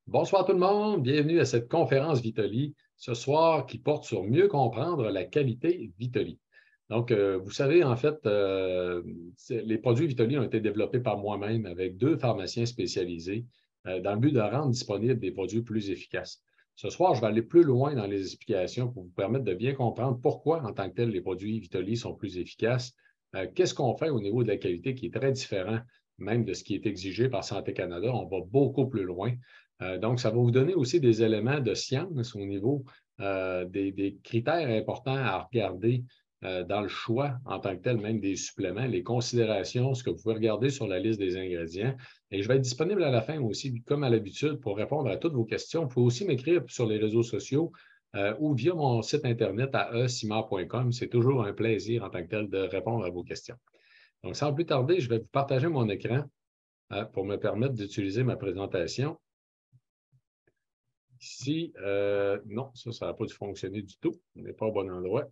Bonsoir tout le monde, bienvenue à cette conférence Vitoli ce soir qui porte sur mieux comprendre la qualité Vitoli. Donc, vous savez, en fait, les produits Vitoli ont été développés par moi-même avec deux pharmaciens spécialisés dans le but de rendre disponibles des produits plus efficaces. Ce soir, je vais aller plus loin dans les explications pour vous permettre de bien comprendre pourquoi, en tant que tel, les produits Vitoli sont plus efficaces. Qu'est-ce qu'on fait au niveau de la qualité qui est très différent même de ce qui est exigé par Santé Canada. On va beaucoup plus loin. Donc, ça va vous donner aussi des éléments de science au niveau des critères importants à regarder dans le choix en tant que tel, même des suppléments, les considérations, ce que vous pouvez regarder sur la liste des ingrédients. Et je vais être disponible à la fin aussi, comme à l'habitude, pour répondre à toutes vos questions. Vous pouvez aussi m'écrire sur les réseaux sociaux ou via mon site internet à esimar.com. C'est toujours un plaisir en tant que tel de répondre à vos questions. Donc, sans plus tarder, je vais vous partager mon écran pour me permettre d'utiliser ma présentation. Ici, non, ça n'a pas dû fonctionner du tout. On n'est pas au bon endroit.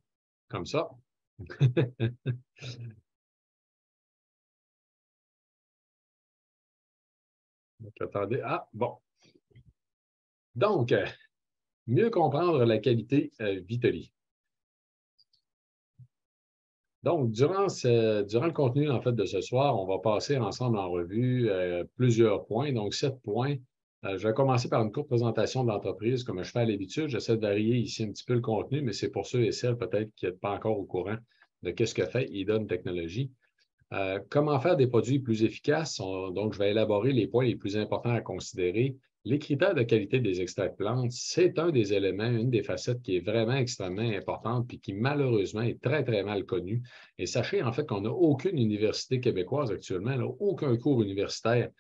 Comme ça. Donc, attendez. Ah, bon. Donc, mieux comprendre la qualité Vitoli. Donc, durant le contenu en fait, de ce soir, on va passer ensemble en revue plusieurs points. Donc, 7 points. Je vais commencer par une courte présentation de l'entreprise, comme je fais à l'habitude. J'essaie de varier ici un petit peu le contenu, mais c'est pour ceux et celles peut-être qui n'êtes pas encore au courant de ce que fait Eden Technologies. Comment faire des produits plus efficaces? Donc, je vais élaborer les points les plus importants à considérer. Les critères de qualité des extraits de plantes, c'est un des éléments, une des facettes qui est vraiment extrêmement importante puis qui malheureusement est très, très mal connue. Et sachez en fait qu'on n'a aucune université québécoise actuellement, là, aucun cours universitaire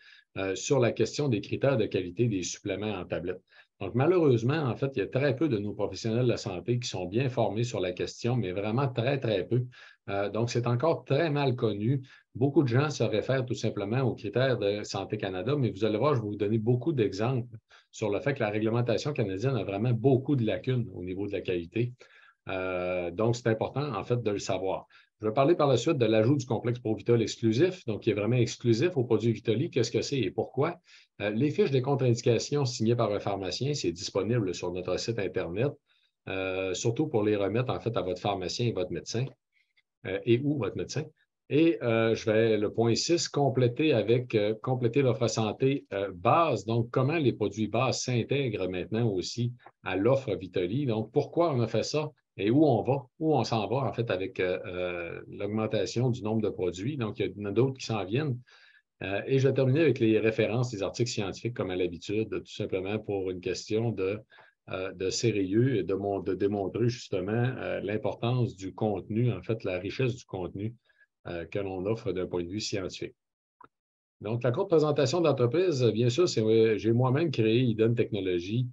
sur la question des critères de qualité des suppléments en tablette. Donc, malheureusement, en fait, il y a très peu de nos professionnels de la santé qui sont bien formés sur la question, mais vraiment très, très peu. Donc, c'est encore très mal connu. Beaucoup de gens se réfèrent tout simplement aux critères de Santé Canada, mais vous allez voir, je vais vous donner beaucoup d'exemples sur le fait que la réglementation canadienne a vraiment beaucoup de lacunes au niveau de la qualité. Donc, c'est important, en fait, de le savoir. Je vais parler par la suite de l'ajout du complexe Provitol exclusif, donc qui est vraiment exclusif aux produits Vitoli. Qu'est-ce que c'est et pourquoi? Les fiches des contre-indications signées par un pharmacien, c'est disponible sur notre site Internet, surtout pour les remettre, en fait, à votre pharmacien et votre médecin. Et ou votre médecin. Et je vais, le point 6, compléter l'offre santé base. Donc, comment les produits bases s'intègrent maintenant aussi à l'offre Vitoli. Donc, pourquoi on a fait ça et où on va, où on s'en va, en fait, avec l'augmentation du nombre de produits. Donc, il y en a d'autres qui s'en viennent. Et je vais terminer avec les références, les articles scientifiques, comme à l'habitude, tout simplement pour une question de sérieux et de démontrer justement l'importance du contenu, en fait, la richesse du contenu que l'on offre d'un point de vue scientifique. Donc, la courte présentation de l'entreprise, bien sûr, j'ai moi-même créé Eden Technologies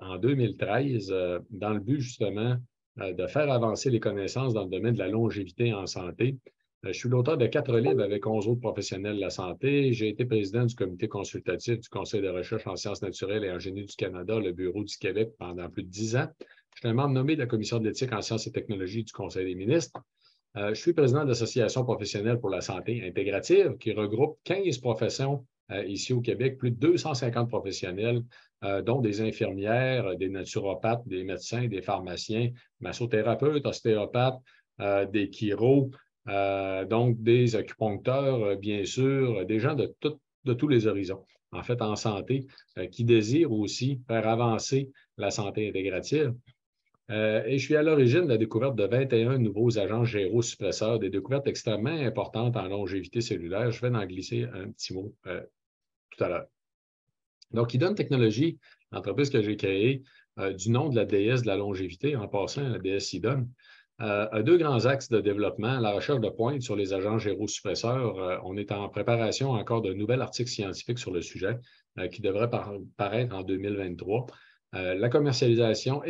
en 2013 dans le but justement de faire avancer les connaissances dans le domaine de la longévité en santé. Je suis l'auteur de 4 livres avec 11 autres professionnels de la santé. J'ai été président du comité consultatif du Conseil de recherche en sciences naturelles et en génie du Canada, le Bureau du Québec, pendant plus de 10 ans. Je suis un membre nommé de la Commission de l'éthique en sciences et technologies du Conseil des ministres. Je suis président de l'Association professionnelle pour la santé intégrative qui regroupe 15 professions ici au Québec, plus de 250 professionnels, dont des infirmières, des naturopathes, des médecins, des pharmaciens, massothérapeutes, ostéopathes, des chiro, donc des acupuncteurs, bien sûr, des gens de tous les horizons, en fait, en santé, qui désirent aussi faire avancer la santé intégrative. Et je suis à l'origine de la découverte de 21 nouveaux agents gérosuppresseurs, des découvertes extrêmement importantes en longévité cellulaire. Je vais en glisser un petit mot tout à l'heure. Donc, Eden Technologies, l'entreprise que j'ai créée, du nom de la déesse de la longévité, en passant, la déesse Eden, a 2 grands axes de développement. La recherche de pointe sur les agents gérosuppresseurs. On est en préparation encore d'un nouvel article scientifique sur le sujet qui devrait paraître en 2023. La commercialisation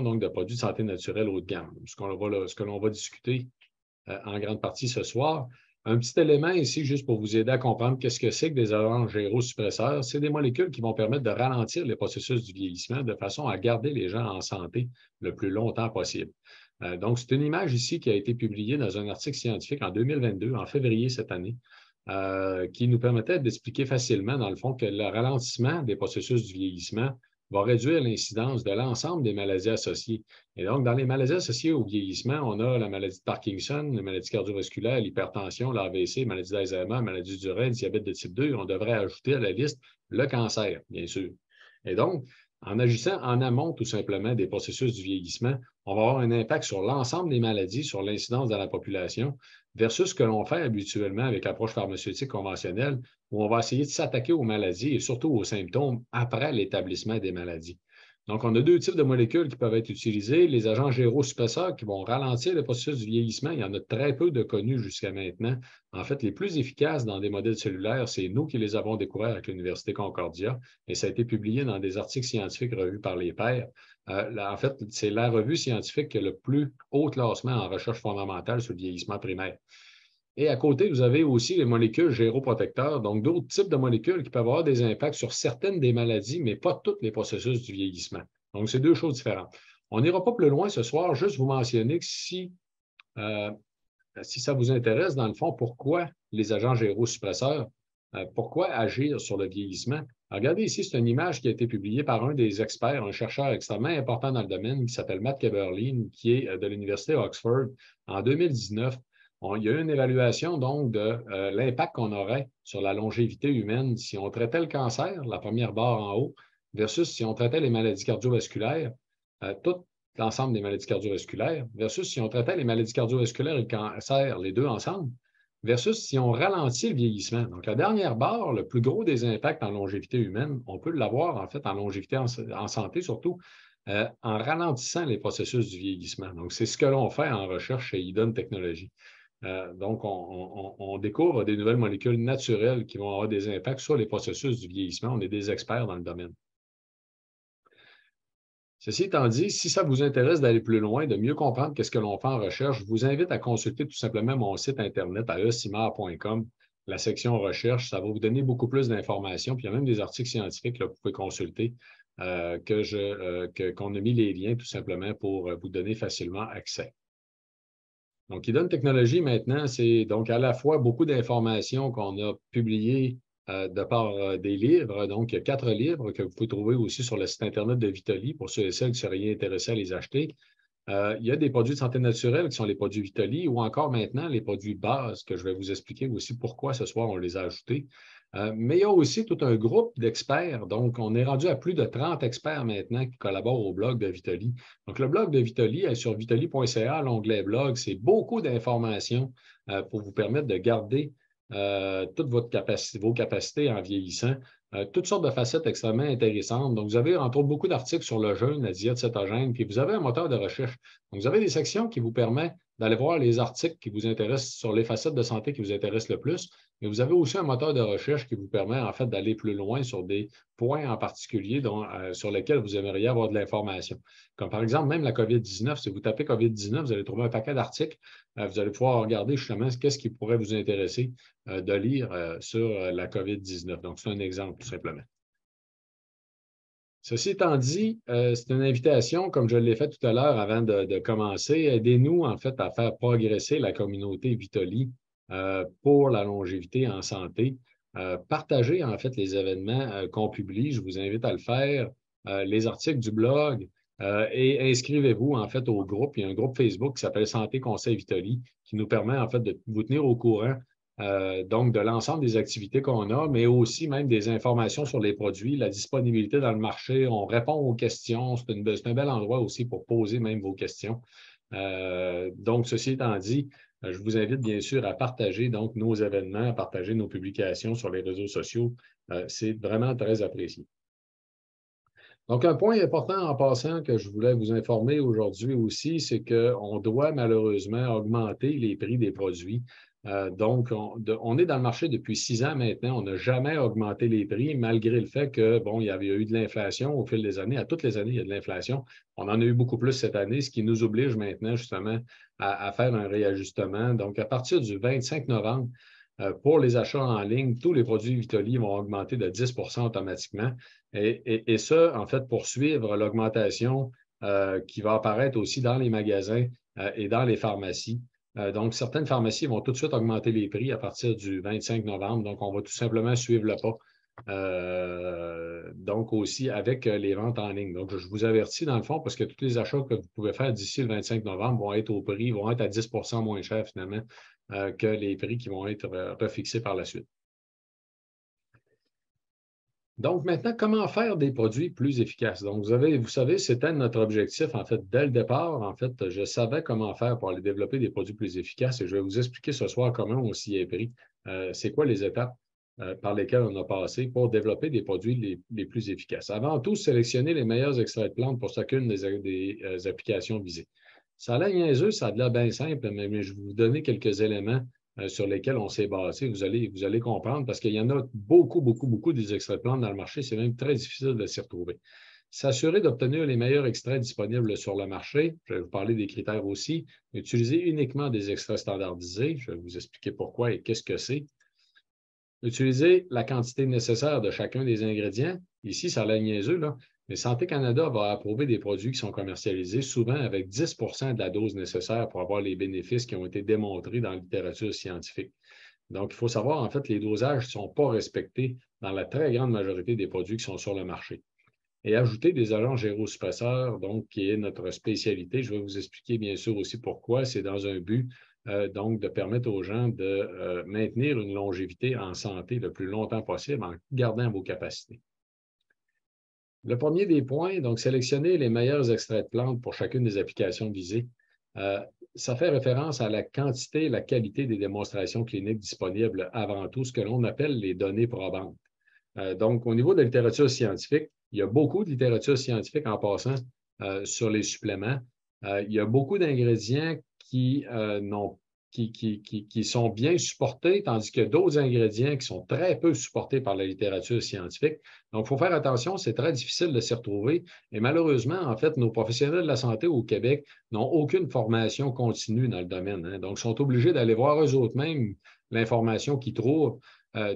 donc, de produits de santé naturelle haut de gamme, ce que l'on va discuter en grande partie ce soir. Un petit élément ici, juste pour vous aider à comprendre qu'est-ce que c'est que des agents gérosuppresseurs. C'est des molécules qui vont permettre de ralentir les processus du vieillissement de façon à garder les gens en santé le plus longtemps possible. Donc, c'est une image ici qui a été publiée dans un article scientifique en 2022, en février cette année, qui nous permettait d'expliquer facilement, dans le fond, que le ralentissement des processus du vieillissement va réduire l'incidence de l'ensemble des maladies associées. Et donc, dans les maladies associées au vieillissement, on a la maladie de Parkinson, les maladies cardiovasculaires, l'hypertension, l'AVC, maladie d'Alzheimer, maladie du rein, diabète de type 2. On devrait ajouter à la liste le cancer, bien sûr. Et donc, en agissant en amont tout simplement des processus du vieillissement, on va avoir un impact sur l'ensemble des maladies, sur l'incidence dans la population, versus ce que l'on fait habituellement avec l'approche pharmaceutique conventionnelle, où on va essayer de s'attaquer aux maladies et surtout aux symptômes après l'établissement des maladies. Donc, on a deux types de molécules qui peuvent être utilisées. Les agents gérosuppresseurs qui vont ralentir le processus du vieillissement. Il y en a très peu de connus jusqu'à maintenant. En fait, les plus efficaces dans des modèles cellulaires, c'est nous qui les avons découverts avec l'Université Concordia et ça a été publié dans des articles scientifiques revus par les pairs. En fait, c'est la revue scientifique qui a le plus haut classement en recherche fondamentale sur le vieillissement primaire. Et à côté, vous avez aussi les molécules géroprotecteurs, donc d'autres types de molécules qui peuvent avoir des impacts sur certaines des maladies, mais pas tous les processus du vieillissement. Donc, c'est deux choses différentes. On n'ira pas plus loin ce soir, juste vous mentionner que si ça vous intéresse, dans le fond, pourquoi les agents gérosuppresseurs, pourquoi agir sur le vieillissement? Regardez ici, c'est une image qui a été publiée par un des experts, un chercheur extrêmement important dans le domaine qui s'appelle Matt Keberlin, qui est de l'Université Oxford en 2019. Il y a eu une évaluation donc de l'impact qu'on aurait sur la longévité humaine si on traitait le cancer, la première barre en haut, versus si on traitait les maladies cardiovasculaires, tout l'ensemble des maladies cardiovasculaires, versus si on traitait les maladies cardiovasculaires et le cancer, les deux ensemble, versus si on ralentit le vieillissement. Donc, la dernière barre, le plus gros des impacts en longévité humaine, on peut l'avoir en fait en longévité en santé surtout, en ralentissant les processus du vieillissement. Donc, c'est ce que l'on fait en recherche chez Idon Technologies. Donc, on découvre des nouvelles molécules naturelles qui vont avoir des impacts sur les processus du vieillissement. On est des experts dans le domaine. Ceci étant dit, si ça vous intéresse d'aller plus loin, de mieux comprendre qu'est-ce que l'on fait en recherche, je vous invite à consulter tout simplement mon site Internet à esimar.com, la section recherche. Ça va vous donner beaucoup plus d'informations. Puis il y a même des articles scientifiques là, que vous pouvez consulter, qu'on a mis les liens tout simplement pour vous donner facilement accès. Donc, Idon Technologies, maintenant, c'est donc à la fois beaucoup d'informations qu'on a publiées de par des livres. Donc, il y a 4 livres que vous pouvez trouver aussi sur le site Internet de Vitali pour ceux et celles qui seraient intéressés à les acheter. Il y a des produits de santé naturelle qui sont les produits Vitali ou encore maintenant les produits base que je vais vous expliquer aussi pourquoi ce soir on les a ajoutés. Mais il y a aussi tout un groupe d'experts. Donc, on est rendu à plus de 30 experts maintenant qui collaborent au blog de Vitali. Donc, le blog de Vitali est sur vitali.ca, l'onglet blog. C'est beaucoup d'informations pour vous permettre de garder toutes vos capacités en vieillissant. Toutes sortes de facettes extrêmement intéressantes. Donc, vous avez entre autres beaucoup d'articles sur le jeûne, la diète cétogène, puis vous avez un moteur de recherche. Donc, vous avez des sections qui vous permettent d'aller voir les articles qui vous intéressent sur les facettes de santé qui vous intéressent le plus. Mais vous avez aussi un moteur de recherche qui vous permet en fait d'aller plus loin sur des points en particulier sur lesquels vous aimeriez avoir de l'information. Comme par exemple, même la COVID-19, si vous tapez COVID-19, vous allez trouver un paquet d'articles. Vous allez pouvoir regarder justement qu'est-ce qui pourrait vous intéresser de lire sur la COVID-19. Donc, c'est un exemple, tout simplement. Ceci étant dit, c'est une invitation, comme je l'ai fait tout à l'heure avant de commencer. Aidez-nous, en fait, à faire progresser la communauté Vitali pour la longévité en santé. Partagez, en fait, les événements qu'on publie. Je vous invite à le faire. Les articles du blog. Et inscrivez-vous, en fait, au groupe. Il y a un groupe Facebook qui s'appelle Santé Conseil Vitali qui nous permet, en fait, de vous tenir au courant donc de l'ensemble des activités qu'on a, mais aussi même des informations sur les produits, la disponibilité dans le marché. On répond aux questions. C'est un bel endroit aussi pour poser même vos questions. Donc, ceci étant dit, je vous invite bien sûr à partager donc nos événements, à partager nos publications sur les réseaux sociaux. C'est vraiment très apprécié. Donc, un point important en passant que je voulais vous informer aujourd'hui aussi, c'est qu'on doit malheureusement augmenter les prix des produits. Donc, on est dans le marché depuis 6 ans maintenant. On n'a jamais augmenté les prix, malgré le fait que, bon, il y avait eu de l'inflation au fil des années. À toutes les années, il y a de l'inflation. On en a eu beaucoup plus cette année, ce qui nous oblige maintenant justement à faire un réajustement. Donc, à partir du 25 novembre, pour les achats en ligne, tous les produits Vitali vont augmenter de 10 automatiquement. Et ça, en fait, pour suivre l'augmentation qui va apparaître aussi dans les magasins et dans les pharmacies. Donc, certaines pharmacies vont tout de suite augmenter les prix à partir du 25 novembre. Donc, on va tout simplement suivre le pas. Donc, aussi avec les ventes en ligne. Donc, je vous avertis dans le fond parce que tous les achats que vous pouvez faire d'ici le 25 novembre vont être au prix, vont être à 10 moins cher finalement que les prix qui vont être refixés par la suite. Donc, maintenant, comment faire des produits plus efficaces? Donc, vous savez, c'était notre objectif, en fait, dès le départ. En fait, je savais comment faire pour aller développer des produits plus efficaces et je vais vous expliquer ce soir comment on s'y est pris. C'est quoi les étapes par lesquelles on a passé pour développer des produits les plus efficaces? Avant tout, sélectionner les meilleurs extraits de plantes pour chacune des applications visées. Ça a l'air niaiseux, ça a l'air bien simple, mais je vais vous donner quelques éléments sur lesquels on s'est basé, vous allez comprendre, parce qu'il y en a beaucoup, beaucoup, beaucoup des extraits de plantes dans le marché. C'est même très difficile de s'y retrouver. S'assurer d'obtenir les meilleurs extraits disponibles sur le marché. Je vais vous parler des critères aussi. Utiliser uniquement des extraits standardisés. Je vais vous expliquer pourquoi et qu'est-ce que c'est. Utiliser la quantité nécessaire de chacun des ingrédients. Ici, ça a l'air niaiseux, là, mais Santé Canada va approuver des produits qui sont commercialisés souvent avec 10 de la dose nécessaire pour avoir les bénéfices qui ont été démontrés dans la littérature scientifique. Donc, il faut savoir, en fait, les dosages ne sont pas respectés dans la très grande majorité des produits qui sont sur le marché. Et ajouter des agents gérosuppresseurs, donc, qui est notre spécialité. Je vais vous expliquer bien sûr aussi pourquoi. C'est dans un but donc, de permettre aux gens de maintenir une longévité en santé le plus longtemps possible en gardant vos capacités. Le premier des points, donc, sélectionner les meilleurs extraits de plantes pour chacune des applications visées. Ça fait référence à la quantité et la qualité des démonstrations cliniques disponibles avant tout, ce que l'on appelle les données probantes. Donc, au niveau de la littérature scientifique, il y a beaucoup de littérature scientifique en passant sur les suppléments. Il y a beaucoup d'ingrédients qui sont bien supportés, tandis qu'il y a d'autres ingrédients qui sont très peu supportés par la littérature scientifique. Donc, il faut faire attention, c'est très difficile de s'y retrouver. Et malheureusement, en fait, nos professionnels de la santé au Québec n'ont aucune formation continue dans le domaine. Hein. Donc, ils sont obligés d'aller voir eux-mêmes l'information qu'ils trouvent.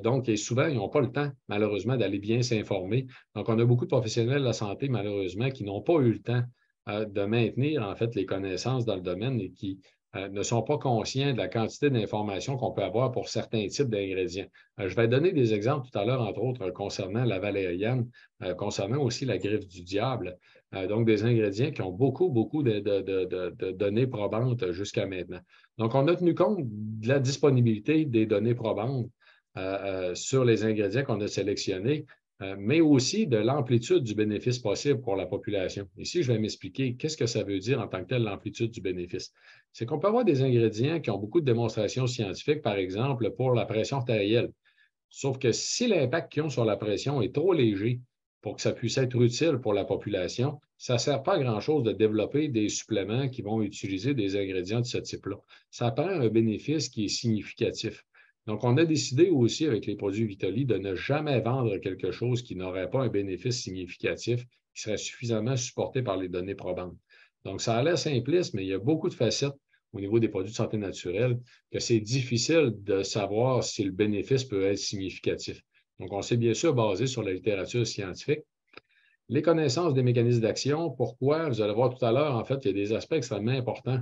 Donc, et souvent, ils n'ont pas le temps, malheureusement, d'aller bien s'informer. Donc, on a beaucoup de professionnels de la santé, malheureusement, qui n'ont pas eu le temps de maintenir, en fait, les connaissances dans le domaine et qui ne sont pas conscients de la quantité d'informations qu'on peut avoir pour certains types d'ingrédients. Je vais donner des exemples tout à l'heure, entre autres, concernant la valériane, concernant aussi la griffe du diable. Donc, des ingrédients qui ont beaucoup, beaucoup de données probantes jusqu'à maintenant. Donc, on a tenu compte de la disponibilité des données probantes sur les ingrédients qu'on a sélectionnés, mais aussi de l'amplitude du bénéfice possible pour la population. Ici, je vais m'expliquer qu'est-ce que ça veut dire en tant que tel, l'amplitude du bénéfice. C'est qu'on peut avoir des ingrédients qui ont beaucoup de démonstrations scientifiques, par exemple, pour la pression artérielle. Sauf que si l'impact qu'ils ont sur la pression est trop léger pour que ça puisse être utile pour la population, ça ne sert pas à grand-chose de développer des suppléments qui vont utiliser des ingrédients de ce type-là. Ça prend un bénéfice qui est significatif. Donc, on a décidé aussi avec les produits Vitali de ne jamais vendre quelque chose qui n'aurait pas un bénéfice significatif, qui serait suffisamment supporté par les données probantes. Donc, ça a l'air simpliste, mais il y a beaucoup de facettes au niveau des produits de santé naturelle que c'est difficile de savoir si le bénéfice peut être significatif. Donc, on s'est bien sûr basé sur la littérature scientifique. Les connaissances des mécanismes d'action, pourquoi? Vous allez voir tout à l'heure, en fait, il y a des aspects extrêmement importants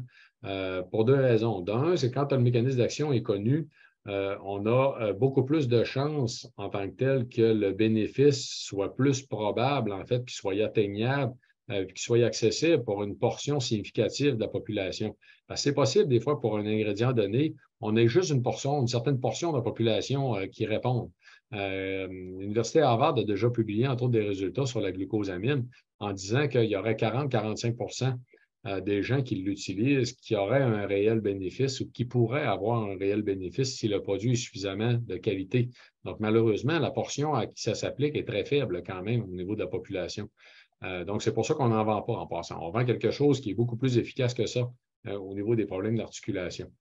pour deux raisons. D'un, c'est quand le mécanisme d'action est connu, on a beaucoup plus de chances en tant que tel que le bénéfice soit plus probable, en fait, qu'il soit atteignable, qu'il soit accessible pour une portion significative de la population. C'est possible, des fois, pour un ingrédient donné, on a juste une certaine portion de la population qui répond. L'Université Harvard a déjà publié, entre autres, des résultats sur la glucosamine en disant qu'il y aurait 40-45 des gens qui l'utilisent qui auraient un réel bénéfice ou qui pourraient avoir un réel bénéfice si le produit est suffisamment de qualité. Donc, malheureusement, la portion à qui ça s'applique est très faible quand même au niveau de la population. Donc, c'est pour ça qu'on n'en vend pas en passant. On vend quelque chose qui est beaucoup plus efficace que ça au niveau des problèmes d'articulation.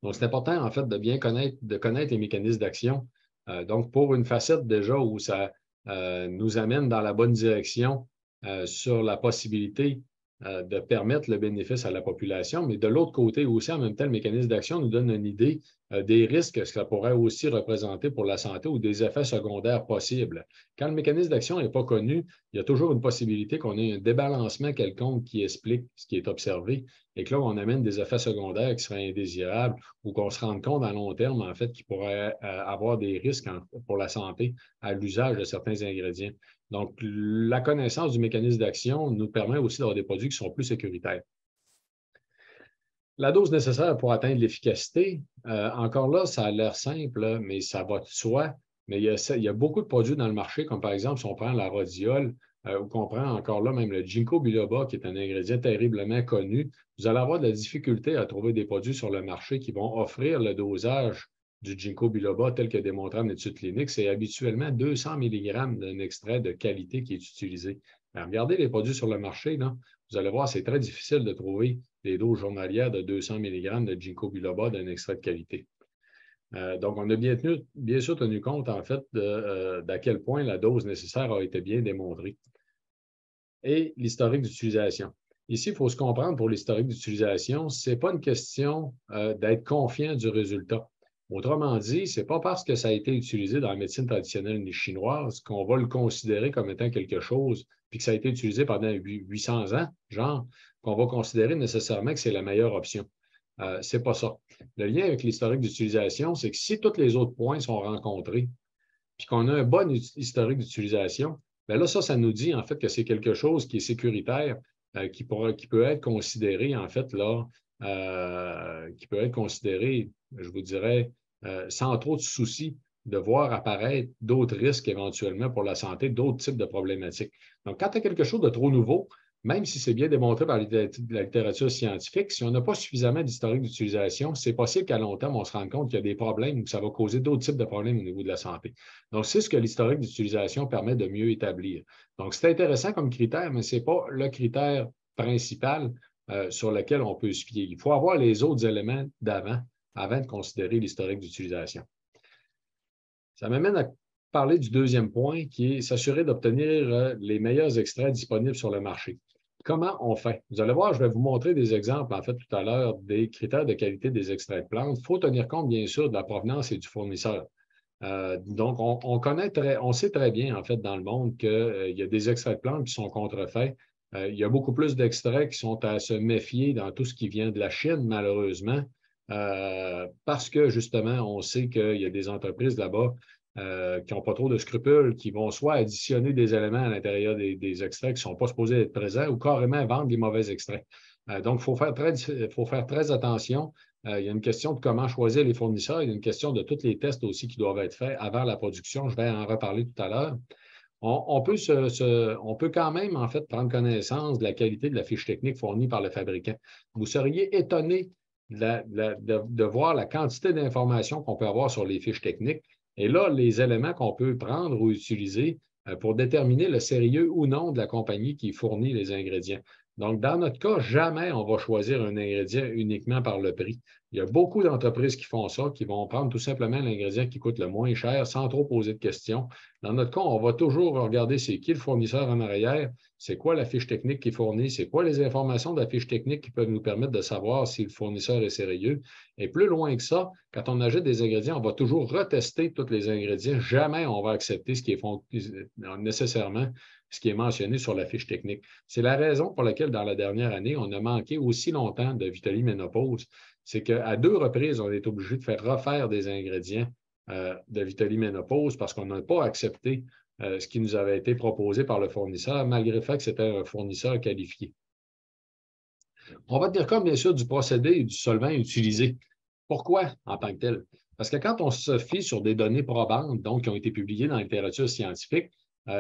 Donc, c'est important, en fait, de bien connaître les mécanismes d'action. Donc, pour une facette déjà où ça nous amène dans la bonne direction sur la possibilité de permettre le bénéfice à la population, mais de l'autre côté aussi, en même temps, le mécanisme d'action nous donne une idée des risques que ça pourrait aussi représenter pour la santé ou des effets secondaires possibles. Quand le mécanisme d'action n'est pas connu, il y a toujours une possibilité qu'on ait un débalancement quelconque qui explique ce qui est observé et que là, on amène des effets secondaires qui seraient indésirables ou qu'on se rende compte à long terme, en fait, qu'il pourrait avoir des risques pour la santé à l'usage de certains ingrédients. Donc, la connaissance du mécanisme d'action nous permet aussi d'avoir des produits qui sont plus sécuritaires. La dose nécessaire pour atteindre l'efficacité, encore là, ça a l'air simple, mais ça va de soi. Mais il y a beaucoup de produits dans le marché, comme par exemple, si on prend la rhodiole, ou qu'on prend encore là même le ginkgo biloba, qui est un ingrédient terriblement connu, vous allez avoir de la difficulté à trouver des produits sur le marché qui vont offrir le dosage du ginkgo biloba tel que démontré en études cliniques. C'est habituellement 200 mg d'un extrait de qualité qui est utilisé. Alors, regardez les produits sur le marché, là, vous allez voir, c'est très difficile de trouver des doses journalières de 200 mg de ginkgo biloba d'un extrait de qualité. Donc, on a bien sûr tenu compte, en fait, d'à quel point la dose nécessaire a été bien démontrée. Et l'historique d'utilisation. Ici, il faut se comprendre pour l'historique d'utilisation, ce n'est pas une question d'être confiant du résultat. Autrement dit, ce n'est pas parce que ça a été utilisé dans la médecine traditionnelle ni chinoise qu'on va le considérer comme étant quelque chose, puis que ça a été utilisé pendant 800 ans, genre, qu'on va considérer nécessairement que c'est la meilleure option. Ce n'est pas ça. Le lien avec l'historique d'utilisation, c'est que si tous les autres points sont rencontrés, puis qu'on a un bon historique d'utilisation, bien là, ça nous dit en fait que c'est quelque chose qui est sécuritaire, qui peut être considéré, en fait, là, qui peut être considéré, je vous dirais, sans trop de soucis de voir apparaître d'autres risques éventuellement pour la santé, d'autres types de problématiques. Donc, quand tu as quelque chose de trop nouveau, même si c'est bien démontré par la littérature scientifique, si on n'a pas suffisamment d'historique d'utilisation, c'est possible qu'à long terme, on se rende compte qu'il y a des problèmes ou que ça va causer d'autres types de problèmes au niveau de la santé. Donc, c'est ce que l'historique d'utilisation permet de mieux établir. Donc, c'est intéressant comme critère, mais ce n'est pas le critère principal sur lequel on peut se fier. Il faut avoir les autres éléments d'avant avant de considérer l'historique d'utilisation. Ça m'amène à parler du deuxième point, qui est s'assurer d'obtenir les meilleurs extraits disponibles sur le marché. Comment on fait? Vous allez voir, je vais vous montrer des exemples, en fait, tout à l'heure, des critères de qualité des extraits de plantes. Il faut tenir compte, bien sûr, de la provenance et du fournisseur. Donc, on sait très bien, en fait, dans le monde qu'il y a des extraits de plantes qui sont contrefaits. Il y a beaucoup plus d'extraits qui sont à se méfier dans tout ce qui vient de la Chine, malheureusement, parce que, justement, on sait qu'il y a des entreprises là-bas qui n'ont pas trop de scrupules, qui vont soit additionner des éléments à l'intérieur des extraits qui ne sont pas supposés être présents ou carrément vendre des mauvais extraits. Donc, il faut faire très attention. Il y a une question de comment choisir les fournisseurs. Il y a une question de tous les tests aussi qui doivent être faits avant la production. Je vais en reparler tout à l'heure. On peut quand même, en fait, prendre connaissance de la qualité de la fiche technique fournie par le fabricant. Vous seriez étonné de voir la quantité d'informations qu'on peut avoir sur les fiches techniques. Et là, les éléments qu'on peut prendre ou utiliser pour déterminer le sérieux ou non de la compagnie qui fournit les ingrédients. Donc, dans notre cas, jamais on va choisir un ingrédient uniquement par le prix. Il y a beaucoup d'entreprises qui font ça, qui vont prendre tout simplement l'ingrédient qui coûte le moins cher sans trop poser de questions. Dans notre cas, on va toujours regarder c'est qui le fournisseur en arrière, c'est quoi la fiche technique qui est fournie, c'est quoi les informations de la fiche technique qui peuvent nous permettre de savoir si le fournisseur est sérieux. Et plus loin que ça, quand on achète des ingrédients, on va toujours retester tous les ingrédients. Jamais on va accepter ce qui est nécessairement ce qui est mentionné sur la fiche technique. C'est la raison pour laquelle, dans la dernière année, on a manqué aussi longtemps de Vitaly Ménopause. C'est qu'à 2 reprises, on est obligé de faire refaire des ingrédients de Vitaly Ménopause parce qu'on n'a pas accepté ce qui nous avait été proposé par le fournisseur, malgré le fait que c'était un fournisseur qualifié. On va tenir compte, bien sûr, du procédé et du solvant utilisé. Pourquoi en tant que tel? Parce que quand on se fie sur des données probantes, donc qui ont été publiées dans la littérature scientifique,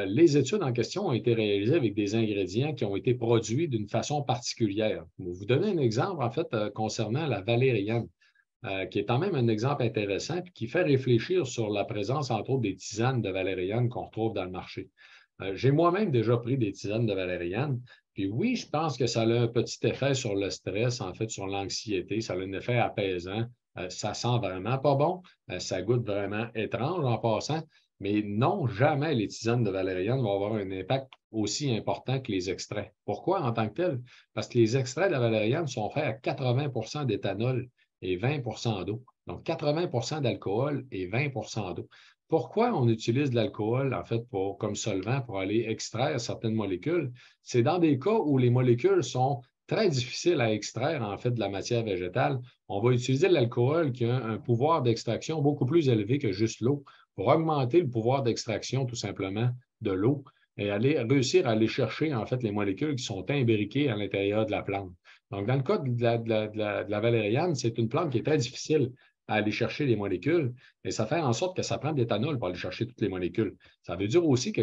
les études en question ont été réalisées avec des ingrédients qui ont été produits d'une façon particulière. Je vais vous donner un exemple, en fait, concernant la valériane, qui est quand même un exemple intéressant et qui fait réfléchir sur la présence, entre autres, des tisanes de valériane qu'on retrouve dans le marché. J'ai moi-même déjà pris des tisanes de valériane. Puis oui, je pense que ça a un petit effet sur le stress, en fait, sur l'anxiété. Ça a un effet apaisant. Ça sent vraiment pas bon. Ça goûte vraiment étrange en passant. Mais non, jamais les tisanes de valériane vont avoir un impact aussi important que les extraits. Pourquoi en tant que tel? Parce que les extraits de la valériane sont faits à 80 d'éthanol et 20 d'eau. Donc, 80 d'alcool et 20 d'eau. Pourquoi on utilise de l'alcool, en fait, comme solvant pour aller extraire certaines molécules? C'est dans des cas où les molécules sont très difficiles à extraire, en fait, de la matière végétale. On va utiliser l'alcool qui a un pouvoir d'extraction beaucoup plus élevé que juste l'eau pour augmenter le pouvoir d'extraction, tout simplement, de l'eau et réussir à aller chercher, en fait, les molécules qui sont imbriquées à l'intérieur de la plante. Donc, dans le cas de la valériane, c'est une plante qui est très difficile à aller chercher les molécules et ça fait en sorte que ça prend de l'éthanol pour aller chercher toutes les molécules. Ça veut dire aussi que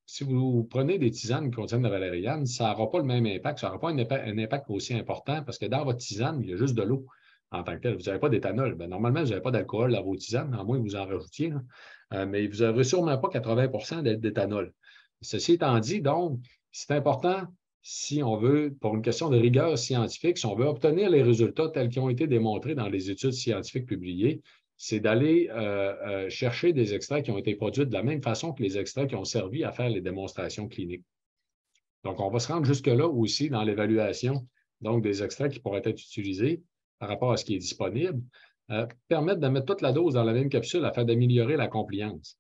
si vous prenez des tisanes qui contiennent de la valériane, ça n'aura pas le même impact, ça n'aura pas un impact aussi important parce que dans votre tisane, il y a juste de l'eau en tant que tel. Vous n'avez pas d'éthanol. Ben, normalement, vous n'avez pas d'alcool dans vos tisanes, à moins que vous en rajoutiez. Mais vous n'aurez sûrement pas 80 d'éthanol. Ceci étant dit, donc, c'est important si on veut, pour une question de rigueur scientifique, si on veut obtenir les résultats tels qu'ils ont été démontrés dans les études scientifiques publiées, c'est d'aller chercher des extraits qui ont été produits de la même façon que les extraits qui ont servi à faire les démonstrations cliniques. Donc, on va se rendre jusque-là aussi dans l'évaluation donc des extraits qui pourraient être utilisés par rapport à ce qui est disponible, permettre de mettre toute la dose dans la même capsule afin d'améliorer la compliance.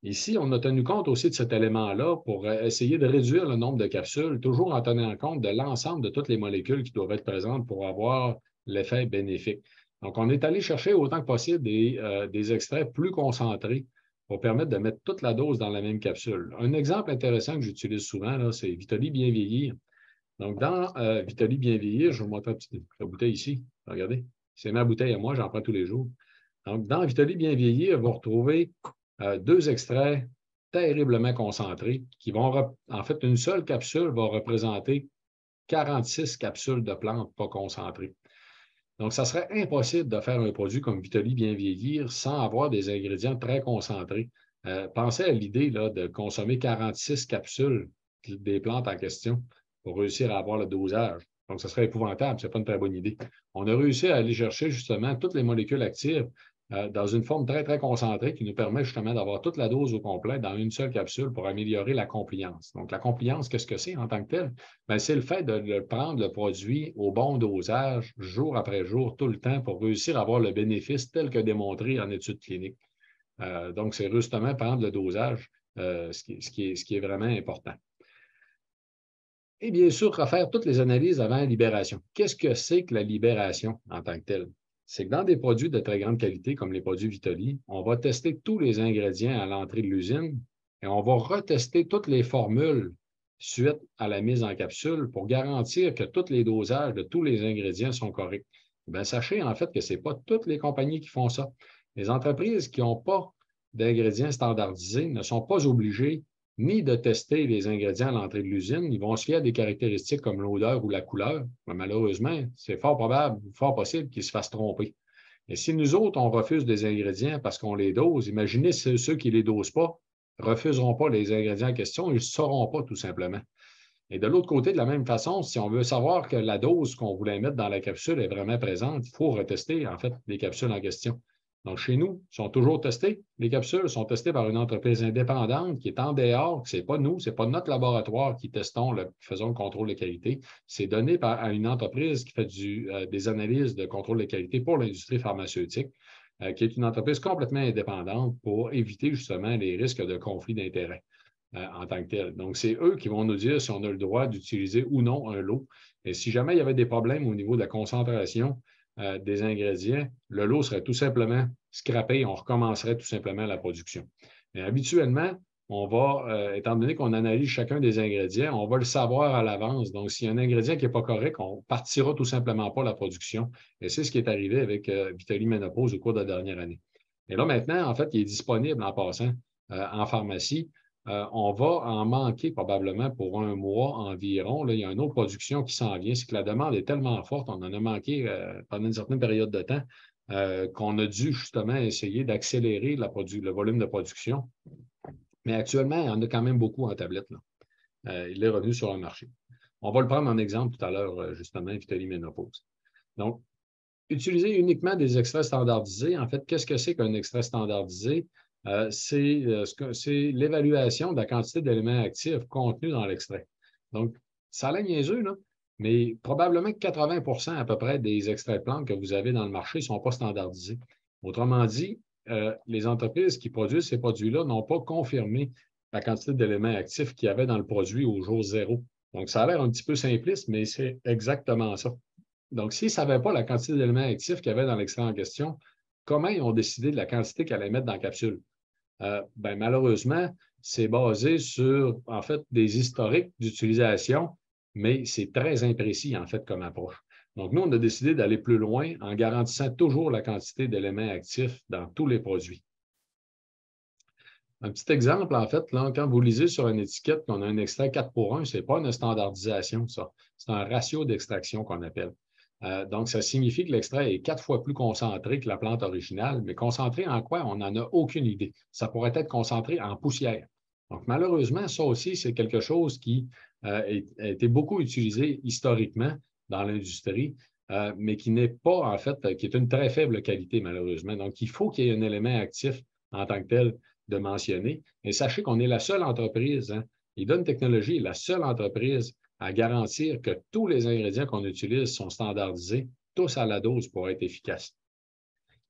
Ici, on a tenu compte aussi de cet élément-là pour essayer de réduire le nombre de capsules, toujours en tenant compte de l'ensemble de toutes les molécules qui doivent être présentes pour avoir l'effet bénéfique. Donc, on est allé chercher autant que possible des extraits plus concentrés pour permettre de mettre toute la dose dans la même capsule. Un exemple intéressant que j'utilise souvent, c'est Vitaly Bien Vieillir. Donc, dans Vitaly Bien Vieillir, je vais vous montrer la bouteille ici. Regardez, c'est ma bouteille à moi, j'en prends tous les jours. Donc, dans Vitaly Bien Vieillir, vous retrouvez deux extraits terriblement concentrés qui vont, en fait, une seule capsule va représenter 46 capsules de plantes pas concentrées. Donc, ça serait impossible de faire un produit comme Vitaly Bien Vieillir sans avoir des ingrédients très concentrés. Pensez à l'idée de consommer 46 capsules des plantes en question pour réussir à avoir le dosage. Donc, ce serait épouvantable, ce n'est pas une très bonne idée. On a réussi à aller chercher justement toutes les molécules actives dans une forme très, très concentrée qui nous permet justement d'avoir toute la dose au complet dans une seule capsule pour améliorer la compliance. Donc, la compliance, qu'est-ce que c'est en tant que tel? Bien, c'est le fait de prendre le produit au bon dosage, jour après jour, tout le temps, pour réussir à avoir le bénéfice tel que démontré en études cliniques. Donc, c'est justement prendre le dosage, ce qui est vraiment important. Et bien sûr, refaire toutes les analyses avant la libération. Qu'est-ce que c'est que la libération en tant que telle? C'est que dans des produits de très grande qualité, comme les produits Vitaly, on va tester tous les ingrédients à l'entrée de l'usine et on va retester toutes les formules suite à la mise en capsule pour garantir que tous les dosages de tous les ingrédients sont corrects. Bien, sachez en fait que ce n'est pas toutes les compagnies qui font ça. Les entreprises qui n'ont pas d'ingrédients standardisés ne sont pas obligées ni de tester les ingrédients à l'entrée de l'usine. Ils vont se fier à des caractéristiques comme l'odeur ou la couleur. Mais malheureusement, c'est fort probable, fort possible qu'ils se fassent tromper. Et si nous autres, on refuse des ingrédients parce qu'on les dose, imaginez si ceux qui ne les dosent pas ne refuseront pas les ingrédients en question, ils ne sauront pas tout simplement. Et de l'autre côté, de la même façon, si on veut savoir que la dose qu'on voulait mettre dans la capsule est vraiment présente, il faut retester, en fait, les capsules en question. Donc, chez nous, ils sont toujours testés. Les capsules sont testées par une entreprise indépendante qui est en dehors. Ce n'est pas nous, ce n'est pas notre laboratoire qui faisons le contrôle de qualité. C'est donné à une entreprise qui fait des analyses de contrôle de qualité pour l'industrie pharmaceutique, qui est une entreprise complètement indépendante pour éviter justement les risques de conflit d'intérêts en tant que tel. Donc, c'est eux qui vont nous dire si on a le droit d'utiliser ou non un lot. Et si jamais il y avait des problèmes au niveau de la concentration des ingrédients, le lot serait tout simplement scrappé et on recommencerait tout simplement la production. Mais habituellement, on va, étant donné qu'on analyse chacun des ingrédients, on va le savoir à l'avance. Donc, s'il y a un ingrédient qui n'est pas correct, on partira tout simplement pas la production. Et c'est ce qui est arrivé avec Vitaly Ménopause au cours de la dernière année. Et là, maintenant, en fait, il est disponible en passant en pharmacie. On va en manquer probablement pour un mois environ. Là, il y a une autre production qui s'en vient. C'est que la demande est tellement forte, on en a manqué pendant une certaine période de temps qu'on a dû justement essayer d'accélérer le volume de production. Mais actuellement, il y en a quand même beaucoup en tablette. Il est revenu sur le marché. On va le prendre en exemple tout à l'heure, justement, Vitaly Ménopause. Donc, utiliser uniquement des extraits standardisés. En fait, qu'est-ce que c'est qu'un extrait standardisé? c'est l'évaluation de la quantité d'éléments actifs contenus dans l'extrait. Donc, ça a l'air niaiseux, là, mais probablement que 80 à peu près des extraits de plantes que vous avez dans le marché ne sont pas standardisés. Autrement dit, les entreprises qui produisent ces produits-là n'ont pas confirmé la quantité d'éléments actifs qu'il y avait dans le produit au jour zéro. Donc, ça a l'air un petit peu simpliste, mais c'est exactement ça. Donc, s'ils ne savaient pas la quantité d'éléments actifs qu'il y avait dans l'extrait en question, comment ils ont décidé de la quantité qu'ils allaient mettre dans la capsule? Ben, malheureusement, c'est basé sur, en fait, des historiques d'utilisation, mais c'est très imprécis, en fait, comme approche. Donc, nous, on a décidé d'aller plus loin en garantissant toujours la quantité d'éléments actifs dans tous les produits. Un petit exemple, en fait, là, quand vous lisez sur une étiquette qu'on a un extrait 4 pour 1, ce n'est pas une standardisation, ça. C'est un ratio d'extraction qu'on appelle. Donc, ça signifie que l'extrait est 4 fois plus concentré que la plante originale, mais concentré en quoi? On n'en a aucune idée. Ça pourrait être concentré en poussière. Donc, malheureusement, ça aussi, c'est quelque chose qui a été beaucoup utilisé historiquement dans l'industrie, mais qui n'est pas, en fait, qui est une très faible qualité, malheureusement. Donc, il faut qu'il y ait un élément actif en tant que tel de mentionner. Et sachez qu'on est la seule entreprise, hein, Idun Technologies est la seule entreprise à garantir que tous les ingrédients qu'on utilise sont standardisés, tous à la dose pour être efficaces.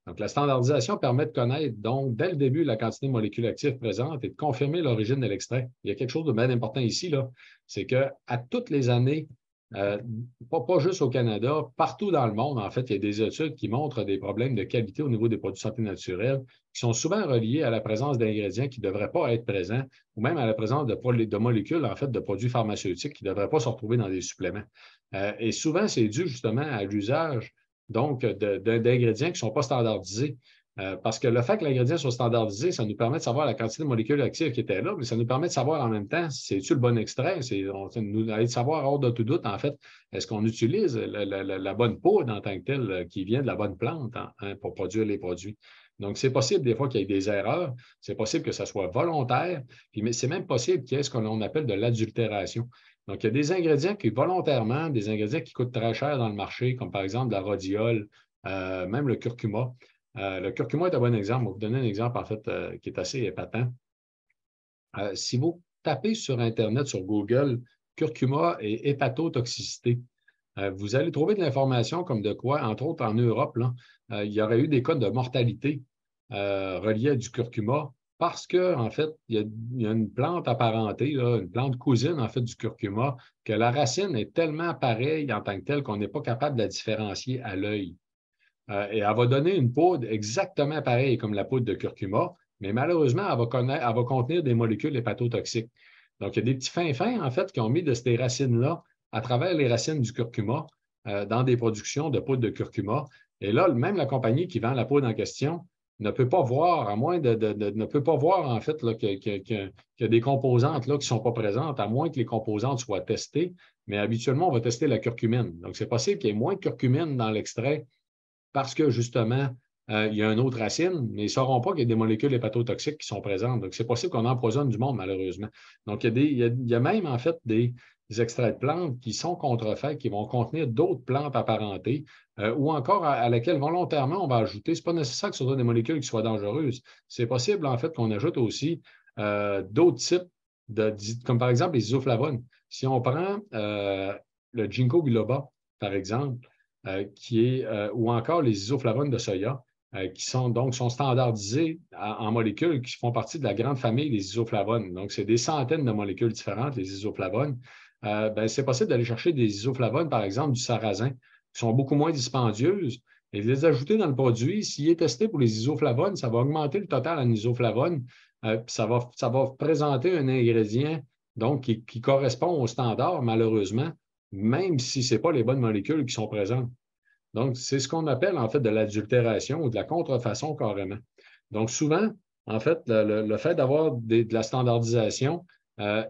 Donc, la standardisation permet de connaître, donc, dès le début, la quantité de molécules actives présentes et de confirmer l'origine de l'extrait. Il y a quelque chose de bien important ici, là, c'est qu'à toutes les années, pas juste au Canada, partout dans le monde, en fait, il y a des études qui montrent des problèmes de qualité au niveau des produits de santé naturelle qui sont souvent reliés à la présence d'ingrédients qui ne devraient pas être présents ou même à la présence de molécules, en fait, de produits pharmaceutiques qui ne devraient pas se retrouver dans des suppléments. Et souvent, c'est dû justement à l'usage donc d'ingrédients qui ne sont pas standardisés. Parce que le fait que l'ingrédient soit standardisé, ça nous permet de savoir la quantité de molécules actives qui étaient là, mais ça nous permet de savoir en même temps si c'est-tu le bon extrait. Ça nous aide de savoir hors de tout doute, en fait, est-ce qu'on utilise la bonne poudre en tant que telle qui vient de la bonne plante pour produire les produits. Donc, c'est possible des fois qu'il y ait des erreurs, c'est possible que ça soit volontaire, mais c'est même possible qu'il y ait ce qu'on appelle de l'adultération. Donc, il y a des ingrédients qui, volontairement, des ingrédients qui coûtent très cher dans le marché, comme par exemple la rhodiole, même le curcuma. Le curcuma est un bon exemple. Je vais vous donner un exemple, en fait, qui est assez épatant. Si vous tapez sur Internet, sur Google, curcuma et hépatotoxicité, vous allez trouver de l'information comme de quoi, entre autres en Europe, là, il y aurait eu des cas de mortalité reliés à du curcuma parce qu'en fait, il y a une plante apparentée, là, une plante cousine, en fait, du curcuma, que la racine est tellement pareille en tant que telle qu'on n'est pas capable de la différencier à l'œil. Et elle va donner une poudre exactement pareille comme la poudre de curcuma, mais malheureusement, elle va contenir des molécules hépatotoxiques. Donc, il y a des petits fins, en fait, qui ont mis de ces racines-là à travers les racines du curcuma dans des productions de poudre de curcuma. Et là, même la compagnie qui vend la poudre en question ne peut pas voir, à moins ne peut pas voir, en fait, qu'il y a des composantes là, qui ne sont pas présentes, à moins que les composantes soient testées. Mais habituellement, on va tester la curcumine. Donc, c'est possible qu'il y ait moins de curcumine dans l'extrait parce que, justement, il y a une autre racine, mais ils ne sauront pas qu'il y a des molécules hépatotoxiques qui sont présentes. Donc, c'est possible qu'on empoisonne du monde, malheureusement. Donc, il y a même, en fait, des extraits de plantes qui sont contrefaits, qui vont contenir d'autres plantes apparentées, ou encore à laquelle volontairement on va ajouter. Ce n'est pas nécessaire que ce soit des molécules qui soient dangereuses. C'est possible, en fait, qu'on ajoute aussi d'autres types, comme par exemple les isoflavones. Si on prend le ginkgo biloba, par exemple, ou encore les isoflavones de soya, qui sont standardisés en molécules qui font partie de la grande famille des isoflavones. Donc, c'est des centaines de molécules différentes, les isoflavones. C'est possible d'aller chercher des isoflavones, par exemple, du sarrasin, qui sont beaucoup moins dispendieuses, et de les ajouter dans le produit. S'il est testé pour les isoflavones, ça va augmenter le total en isoflavones, puis ça va présenter un ingrédient donc, qui correspond au standard, malheureusement, même si ce n'est pas les bonnes molécules qui sont présentes. Donc, c'est ce qu'on appelle en fait de l'adultération ou de la contrefaçon carrément. Donc, souvent, en fait, le fait d'avoir de la standardisation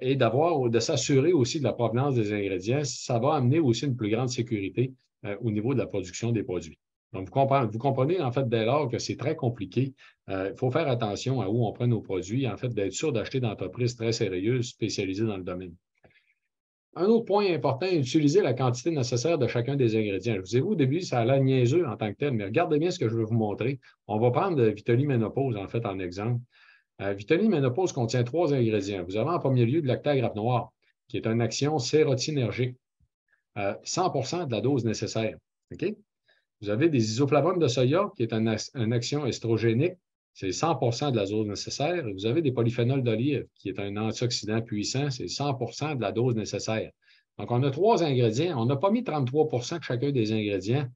et de s'assurer aussi de la provenance des ingrédients, ça va amener aussi une plus grande sécurité au niveau de la production des produits. Donc, vous comprenez en fait dès lors que c'est très compliqué. Il faut faire attention à où on prend nos produits, en fait, d'être sûr d'acheter d'entreprises très sérieuses spécialisées dans le domaine. Un autre point important, utiliser la quantité nécessaire de chacun des ingrédients. Je vous ai dit au début, ça a l'air niaiseux en tant que tel, mais regardez bien ce que je vais vous montrer. On va prendre de Vitaly Ménopause, en fait, en exemple. Vitaline Ménopause contient 3 ingrédients. Vous avez en premier lieu de l'actagrafe noir, qui est une action sérotinergique. 100% de la dose nécessaire. OK? Vous avez des isoflavones de soya, qui est une action estrogénique. C'est 100% de la dose nécessaire. Et vous avez des polyphénols d'olive, qui est un antioxydant puissant. C'est 100% de la dose nécessaire. Donc, on a 3 ingrédients. On n'a pas mis 33% de chacun des ingrédients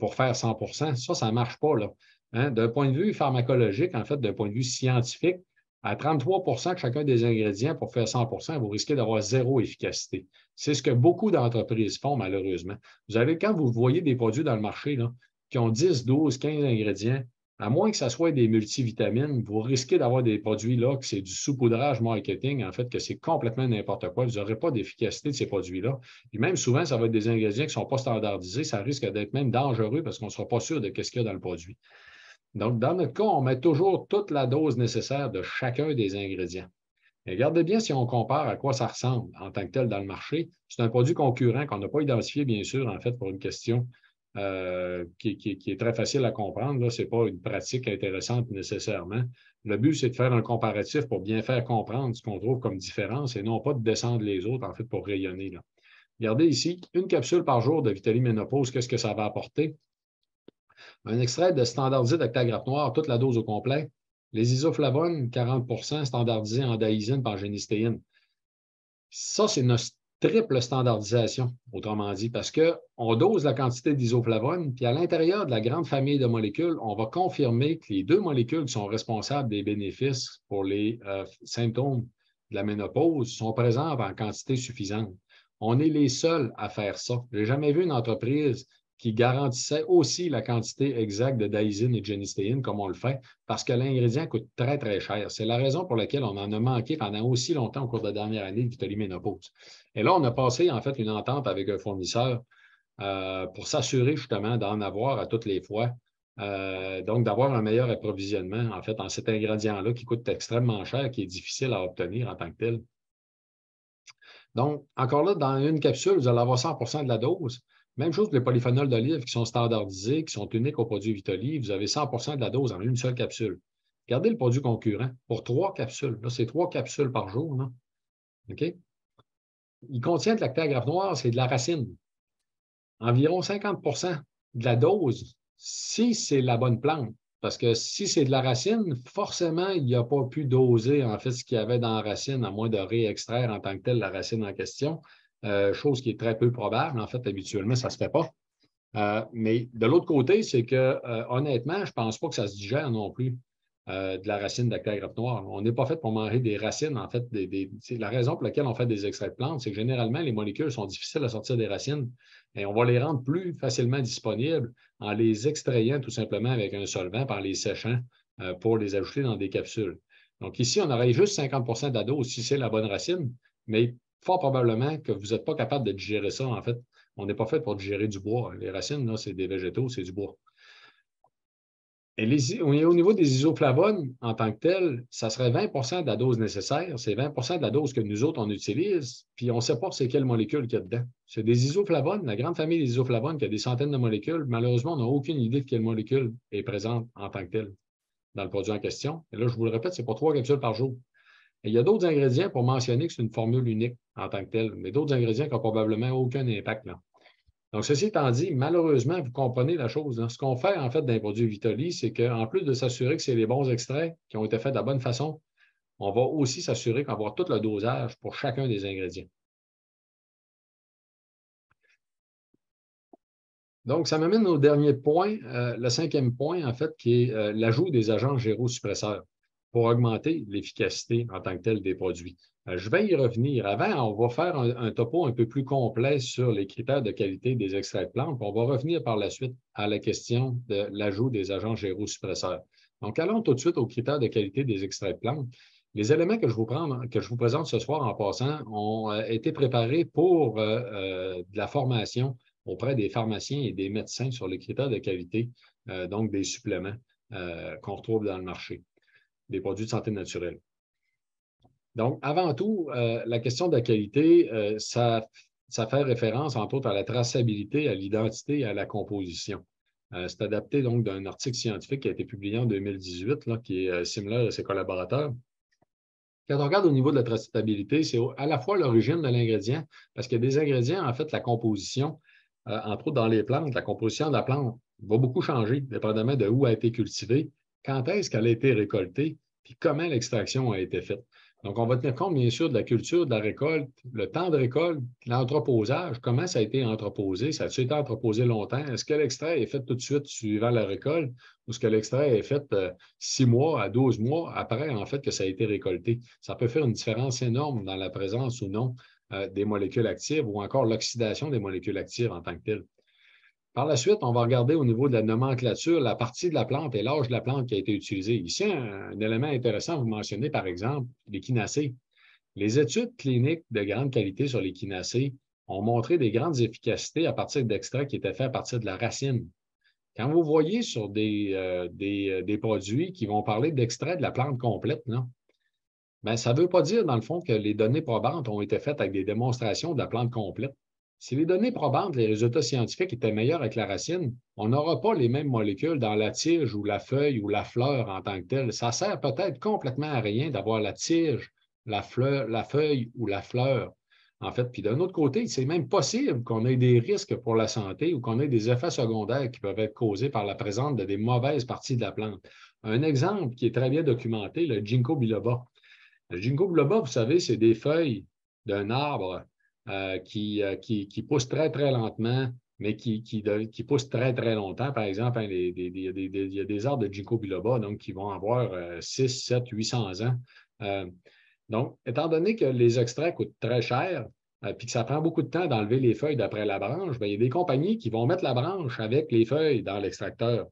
pour faire 100%. Ça ne marche pas, là. Hein? D'un point de vue pharmacologique, en fait, d'un point de vue scientifique, à 33% de chacun des ingrédients pour faire 100%, vous risquez d'avoir 0 efficacité. C'est ce que beaucoup d'entreprises font, malheureusement. Vous avez, quand vous voyez des produits dans le marché là, qui ont 10, 12, 15 ingrédients, à moins que ce soit des multivitamines, vous risquez d'avoir des produits là que c'est du saupoudrage marketing, en fait, que c'est complètement n'importe quoi. Vous n'aurez pas d'efficacité de ces produits-là. Et même souvent, ça va être des ingrédients qui ne sont pas standardisés. Ça risque d'être même dangereux parce qu'on ne sera pas sûr de ce qu'il y a dans le produit. Donc, dans notre cas, on met toujours toute la dose nécessaire de chacun des ingrédients. Et regardez bien si on compare à quoi ça ressemble en tant que tel dans le marché. C'est un produit concurrent qu'on n'a pas identifié, bien sûr, en fait, pour une question qui est très facile à comprendre. Ce n'est pas une pratique intéressante nécessairement. Le but, c'est de faire un comparatif pour bien faire comprendre ce qu'on trouve comme différence et non pas de descendre les autres, en fait, pour rayonner. Là. Regardez ici, une capsule par jour de Vitaline Ménopause, qu'est-ce que ça va apporter? Un extrait de standardisé d'actagrafe noir, toute la dose au complet. Les isoflavones, 40% standardisés en daïsine par génistéine. Ça, c'est notre triple standardisation, autrement dit, parce qu'on dose la quantité d'isoflavones, puis à l'intérieur de la grande famille de molécules, on va confirmer que les 2 molécules qui sont responsables des bénéfices pour les symptômes de la ménopause sont présentes en quantité suffisante. On est les seuls à faire ça. Je n'ai jamais vu une entreprise qui garantissait aussi la quantité exacte de daïsine et de génistéine comme on le fait, parce que l'ingrédient coûte très, très cher. C'est la raison pour laquelle on en a manqué pendant aussi longtemps au cours de la dernière année de Vitaline Ménopause. Et là, on a passé en fait une entente avec un fournisseur pour s'assurer justement d'en avoir à toutes les fois. Donc, d'avoir un meilleur approvisionnement, en fait, en cet ingrédient-là qui coûte extrêmement cher, qui est difficile à obtenir en tant que tel. Donc, encore là, dans une capsule, vous allez avoir 100% de la dose. Même chose pour les polyphénols d'olive qui sont standardisés, qui sont uniques au produit Vitoli. Vous avez 100% de la dose en une seule capsule. Regardez le produit concurrent pour 3 capsules. Là, c'est 3 capsules par jour. Là. OK? Il contient de l'actagrafe noir, c'est de la racine. Environ 50% de la dose, si c'est la bonne plante. Parce que si c'est de la racine, forcément, il n'y a pas pu doser en fait ce qu'il y avait dans la racine, à moins de réextraire en tant que tel la racine en question. Chose qui est très peu probable. En fait, habituellement, ça ne se fait pas. Mais de l'autre côté, c'est que honnêtement, je ne pense pas que ça se digère non plus de la racine d'actagrafe noir. On n'est pas fait pour manger des racines. En fait, c'est la raison pour laquelle on fait des extraits de plantes, c'est que généralement, les molécules sont difficiles à sortir des racines et on va les rendre plus facilement disponibles en les extrayant tout simplement avec un solvant, en les séchant pour les ajouter dans des capsules. Donc ici, on aurait juste 50% de la dose si c'est la bonne racine, mais fort probablement que vous n'êtes pas capable de digérer ça, en fait. On n'est pas fait pour digérer du bois. Les racines, là, c'est des végétaux, c'est du bois. Et au niveau des isoflavones, en tant que tel, ça serait 20% de la dose nécessaire. C'est 20% de la dose que nous autres, on utilise, puis on ne sait pas c'est quelle molécule qu'il y a dedans. C'est des isoflavones, la grande famille des isoflavones qui a des centaines de molécules. Malheureusement, on n'a aucune idée de quelle molécule est présente en tant que telle dans le produit en question. Et là, je vous le répète, c'est pour 3 capsules par jour. Et il y a d'autres ingrédients pour mentionner que c'est une formule unique en tant que telle, mais d'autres ingrédients qui n'ont probablement aucun impact là. Donc, ceci étant dit, malheureusement, vous comprenez la chose. Hein. Ce qu'on fait, en fait, dans les produits Vitoli, c'est qu'en plus de s'assurer que c'est les bons extraits qui ont été faits de la bonne façon, on va aussi s'assurer qu'on va avoir tout le dosage pour chacun des ingrédients. Donc, ça m'amène au dernier point, le 5e point, en fait, qui est l'ajout des agents gérosuppresseurs pour augmenter l'efficacité en tant que telle des produits. Je vais y revenir. Avant, on va faire un topo un peu plus complet sur les critères de qualité des extraits de plantes. On va revenir par la suite à la question de l'ajout des agents gérosuppresseurs. Donc, allons tout de suite aux critères de qualité des extraits de plantes. Les éléments que je vous présente ce soir en passant ont été préparés pour de la formation auprès des pharmaciens et des médecins sur les critères de qualité, donc des suppléments qu'on retrouve dans le marché, des produits de santé naturelle. Donc, avant tout, la question de la qualité, ça fait référence, entre autres, à la traçabilité, à l'identité et à la composition. C'est adapté donc d'un article scientifique qui a été publié en 2018, là, qui est similaire à ses collaborateurs. Quand on regarde au niveau de la traçabilité, c'est à la fois l'origine de l'ingrédient, parce qu'il y a des ingrédients, en fait, la composition, entre autres dans les plantes, la composition de la plante va beaucoup changer, dépendamment de où a été cultivée, quand est-ce qu'elle a été récoltée, puis comment l'extraction a été faite. Donc, on va tenir compte, bien sûr, de la culture, de la récolte, le temps de récolte, l'entreposage, comment ça a été entreposé, ça a-t-il été entreposé longtemps, est-ce que l'extrait est fait tout de suite suivant la récolte, ou est-ce que l'extrait est fait 6 mois à 12 mois après, en fait, que ça a été récolté. Ça peut faire une différence énorme dans la présence ou non des molécules actives ou encore l'oxydation des molécules actives en tant que telles. Par la suite, on va regarder au niveau de la nomenclature la partie de la plante et l'âge de la plante qui a été utilisée. Ici, un élément intéressant, vous mentionnez par exemple l'échinacée. Les études cliniques de grande qualité sur l'échinacée ont montré des grandes efficacités à partir d'extraits qui étaient faits à partir de la racine. Quand vous voyez sur des produits qui vont parler d'extrait de la plante complète, là, bien, ça ne veut pas dire, dans le fond, que les données probantes ont été faites avec des démonstrations de la plante complète. Si les données probantes, les résultats scientifiques étaient meilleurs avec la racine, on n'aura pas les mêmes molécules dans la tige ou la feuille ou la fleur en tant que telle. Ça sert peut-être complètement à rien d'avoir la tige, la fleur, la feuille ou la fleur. En fait, puis d'un autre côté, c'est même possible qu'on ait des risques pour la santé ou qu'on ait des effets secondaires qui peuvent être causés par la présence de des mauvaises parties de la plante. Un exemple qui est très bien documenté, le ginkgo biloba. Le ginkgo biloba, vous savez, c'est des feuilles d'un arbre qui poussent très, très lentement, mais qui poussent très, très longtemps. Par exemple, hein, il y a des arbres de ginkgo biloba donc, qui vont avoir 6, 7, 800 ans. Donc, étant donné que les extraits coûtent très cher, puis que ça prend beaucoup de temps d'enlever les feuilles d'après la branche, bien, il y a des compagnies qui vont mettre la branche avec les feuilles dans l'extracteur.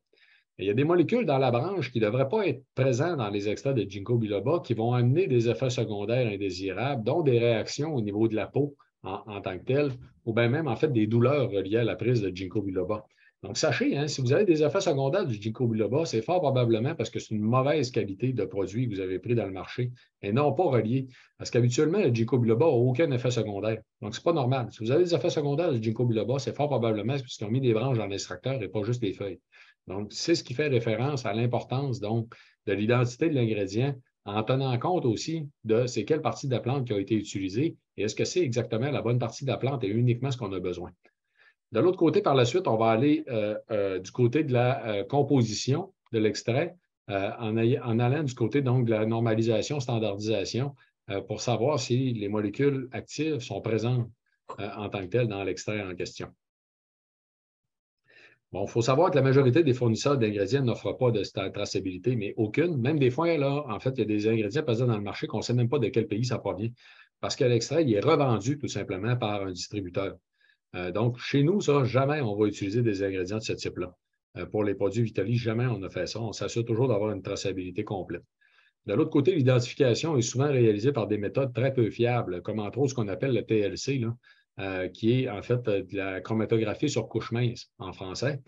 Il y a des molécules dans la branche qui ne devraient pas être présentes dans les extraits de ginkgo biloba qui vont amener des effets secondaires indésirables, dont des réactions au niveau de la peau en tant que telle, ou bien même en fait des douleurs reliées à la prise de ginkgo biloba. Donc, sachez, hein, si vous avez des effets secondaires du ginkgo biloba, c'est fort probablement parce que c'est une mauvaise qualité de produit que vous avez pris dans le marché et non pas relié. Parce qu'habituellement, le ginkgo biloba n'a aucun effet secondaire. Donc, ce n'est pas normal. Si vous avez des effets secondaires du ginkgo biloba, c'est fort probablement parce qu'ils ont mis des branches dans l'extracteur et pas juste les feuilles. Donc, c'est ce qui fait référence à l'importance donc de l'identité de l'ingrédient en tenant compte aussi de c'est quelle partie de la plante qui a été utilisée et est-ce que c'est exactement la bonne partie de la plante et uniquement ce qu'on a besoin. De l'autre côté, par la suite, on va aller du côté de la composition de l'extrait en allant du côté donc de la normalisation, standardisation pour savoir si les molécules actives sont présentes en tant que telles dans l'extrait en question. Bon, il faut savoir que la majorité des fournisseurs d'ingrédients n'offrent pas de traçabilité, mais aucune. Même des fois, là, en fait, il y a des ingrédients présents dans le marché qu'on ne sait même pas de quel pays ça provient. Parce que l'extrait, il est revendu tout simplement par un distributeur. Donc, chez nous, ça, jamais on va utiliser des ingrédients de ce type-là. Pour les produits Vitali, jamais on a fait ça. On s'assure toujours d'avoir une traçabilité complète. De l'autre côté, l'identification est souvent réalisée par des méthodes très peu fiables, comme entre autres ce qu'on appelle le TLC, là, qui est en fait de la chromatographie sur couche mince en français.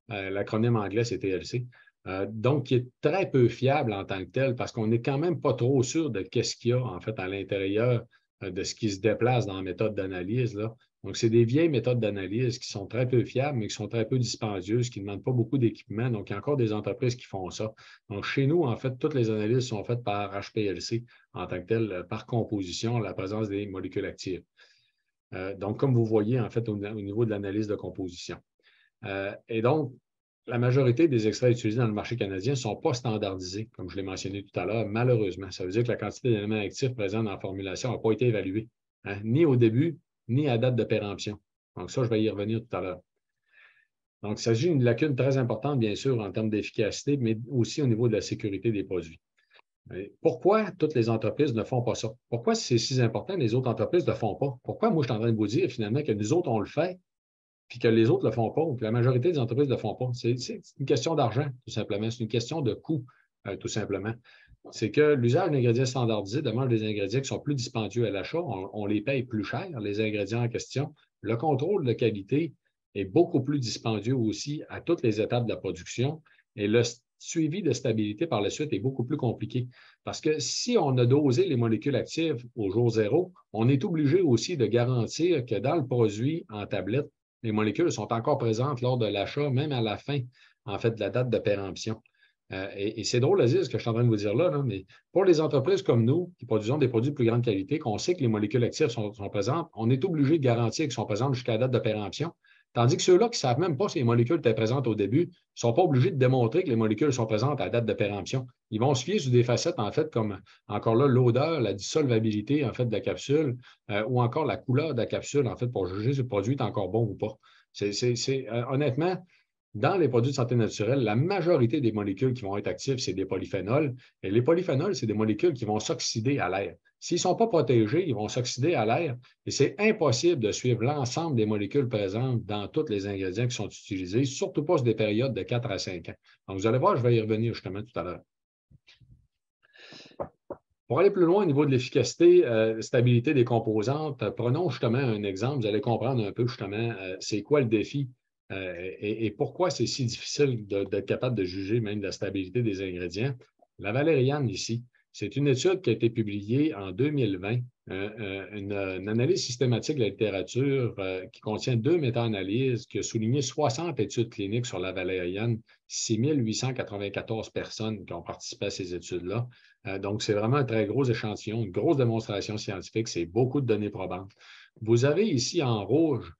L'acronyme anglais, c'est TLC. Donc, qui est très peu fiable en tant que tel parce qu'on n'est quand même pas trop sûr de qu'est-ce qu'il y a en fait à l'intérieur de ce qui se déplace dans la méthode d'analyse. Là. Donc, c'est des vieilles méthodes d'analyse qui sont très peu fiables, mais qui sont très peu dispendieuses, qui ne demandent pas beaucoup d'équipement. Donc, il y a encore des entreprises qui font ça. Donc, chez nous, en fait, toutes les analyses sont faites par HPLC en tant que tel, par composition, la présence des molécules actives. Donc, comme vous voyez, en fait, au niveau de l'analyse de composition. Et donc, la majorité des extraits utilisés dans le marché canadien ne sont pas standardisés, comme je l'ai mentionné tout à l'heure, malheureusement. Ça veut dire que la quantité d'éléments actifs présents dans la formulation n'a pas été évaluée, hein, ni au début, ni à date de péremption. Donc ça, je vais y revenir tout à l'heure. Donc, il s'agit d'une lacune très importante, bien sûr, en termes d'efficacité, mais aussi au niveau de la sécurité des produits. Pourquoi toutes les entreprises ne font pas ça? Pourquoi c'est si important, les autres entreprises ne le font pas? Pourquoi moi, je suis en train de vous dire finalement que nous autres, on le fait, puis que les autres ne le font pas, ou que la majorité des entreprises ne le font pas? C'est une question d'argent, tout simplement. C'est une question de coût, tout simplement. C'est que l'usage d'ingrédients standardisés demande des ingrédients qui sont plus dispendieux à l'achat. On les paye plus cher, les ingrédients en question. Le contrôle de qualité est beaucoup plus dispendieux aussi à toutes les étapes de la production. Et le suivi de stabilité par la suite est beaucoup plus compliqué. Parce que si on a dosé les molécules actives au jour zéro, on est obligé aussi de garantir que dans le produit en tablette, les molécules sont encore présentes lors de l'achat, même à la fin, en fait, de la date de péremption. Et c'est drôle à dire ce que je suis en train de vous dire là, mais pour les entreprises comme nous, qui produisons des produits de plus grande qualité, qu'on sait que les molécules actives sont présentes, on est obligé de garantir qu'elles sont présentes jusqu'à la date de péremption. Tandis que ceux-là qui ne savent même pas si les molécules étaient présentes au début ne sont pas obligés de démontrer que les molécules sont présentes à la date de péremption. Ils vont se fier sur des facettes, en fait, comme encore là, l'odeur, la dissolvabilité, en fait, de la capsule, ou encore la couleur de la capsule, en fait, pour juger si le produit est encore bon ou pas. Honnêtement, dans les produits de santé naturelle, la majorité des molécules qui vont être actives, c'est des polyphénols. Et les polyphénols, c'est des molécules qui vont s'oxyder à l'air. S'ils ne sont pas protégés, ils vont s'oxyder à l'air. Et c'est impossible de suivre l'ensemble des molécules présentes dans tous les ingrédients qui sont utilisés, surtout pas sur des périodes de 4 à 5 ans. Donc, vous allez voir, je vais y revenir justement tout à l'heure. Pour aller plus loin au niveau de l'efficacité, stabilité des composantes, prenons justement un exemple. Vous allez comprendre un peu justement c'est quoi le défi et pourquoi c'est si difficile d'être capable de juger même la stabilité des ingrédients. La valériane ici, c'est une étude qui a été publiée en 2020, une analyse systématique de la littérature qui contient 2 méta-analyses qui a souligné 60 études cliniques sur la valériane, 6894 personnes qui ont participé à ces études-là. Donc, c'est vraiment un très gros échantillon, une grosse démonstration scientifique, c'est beaucoup de données probantes. Vous avez ici en rouge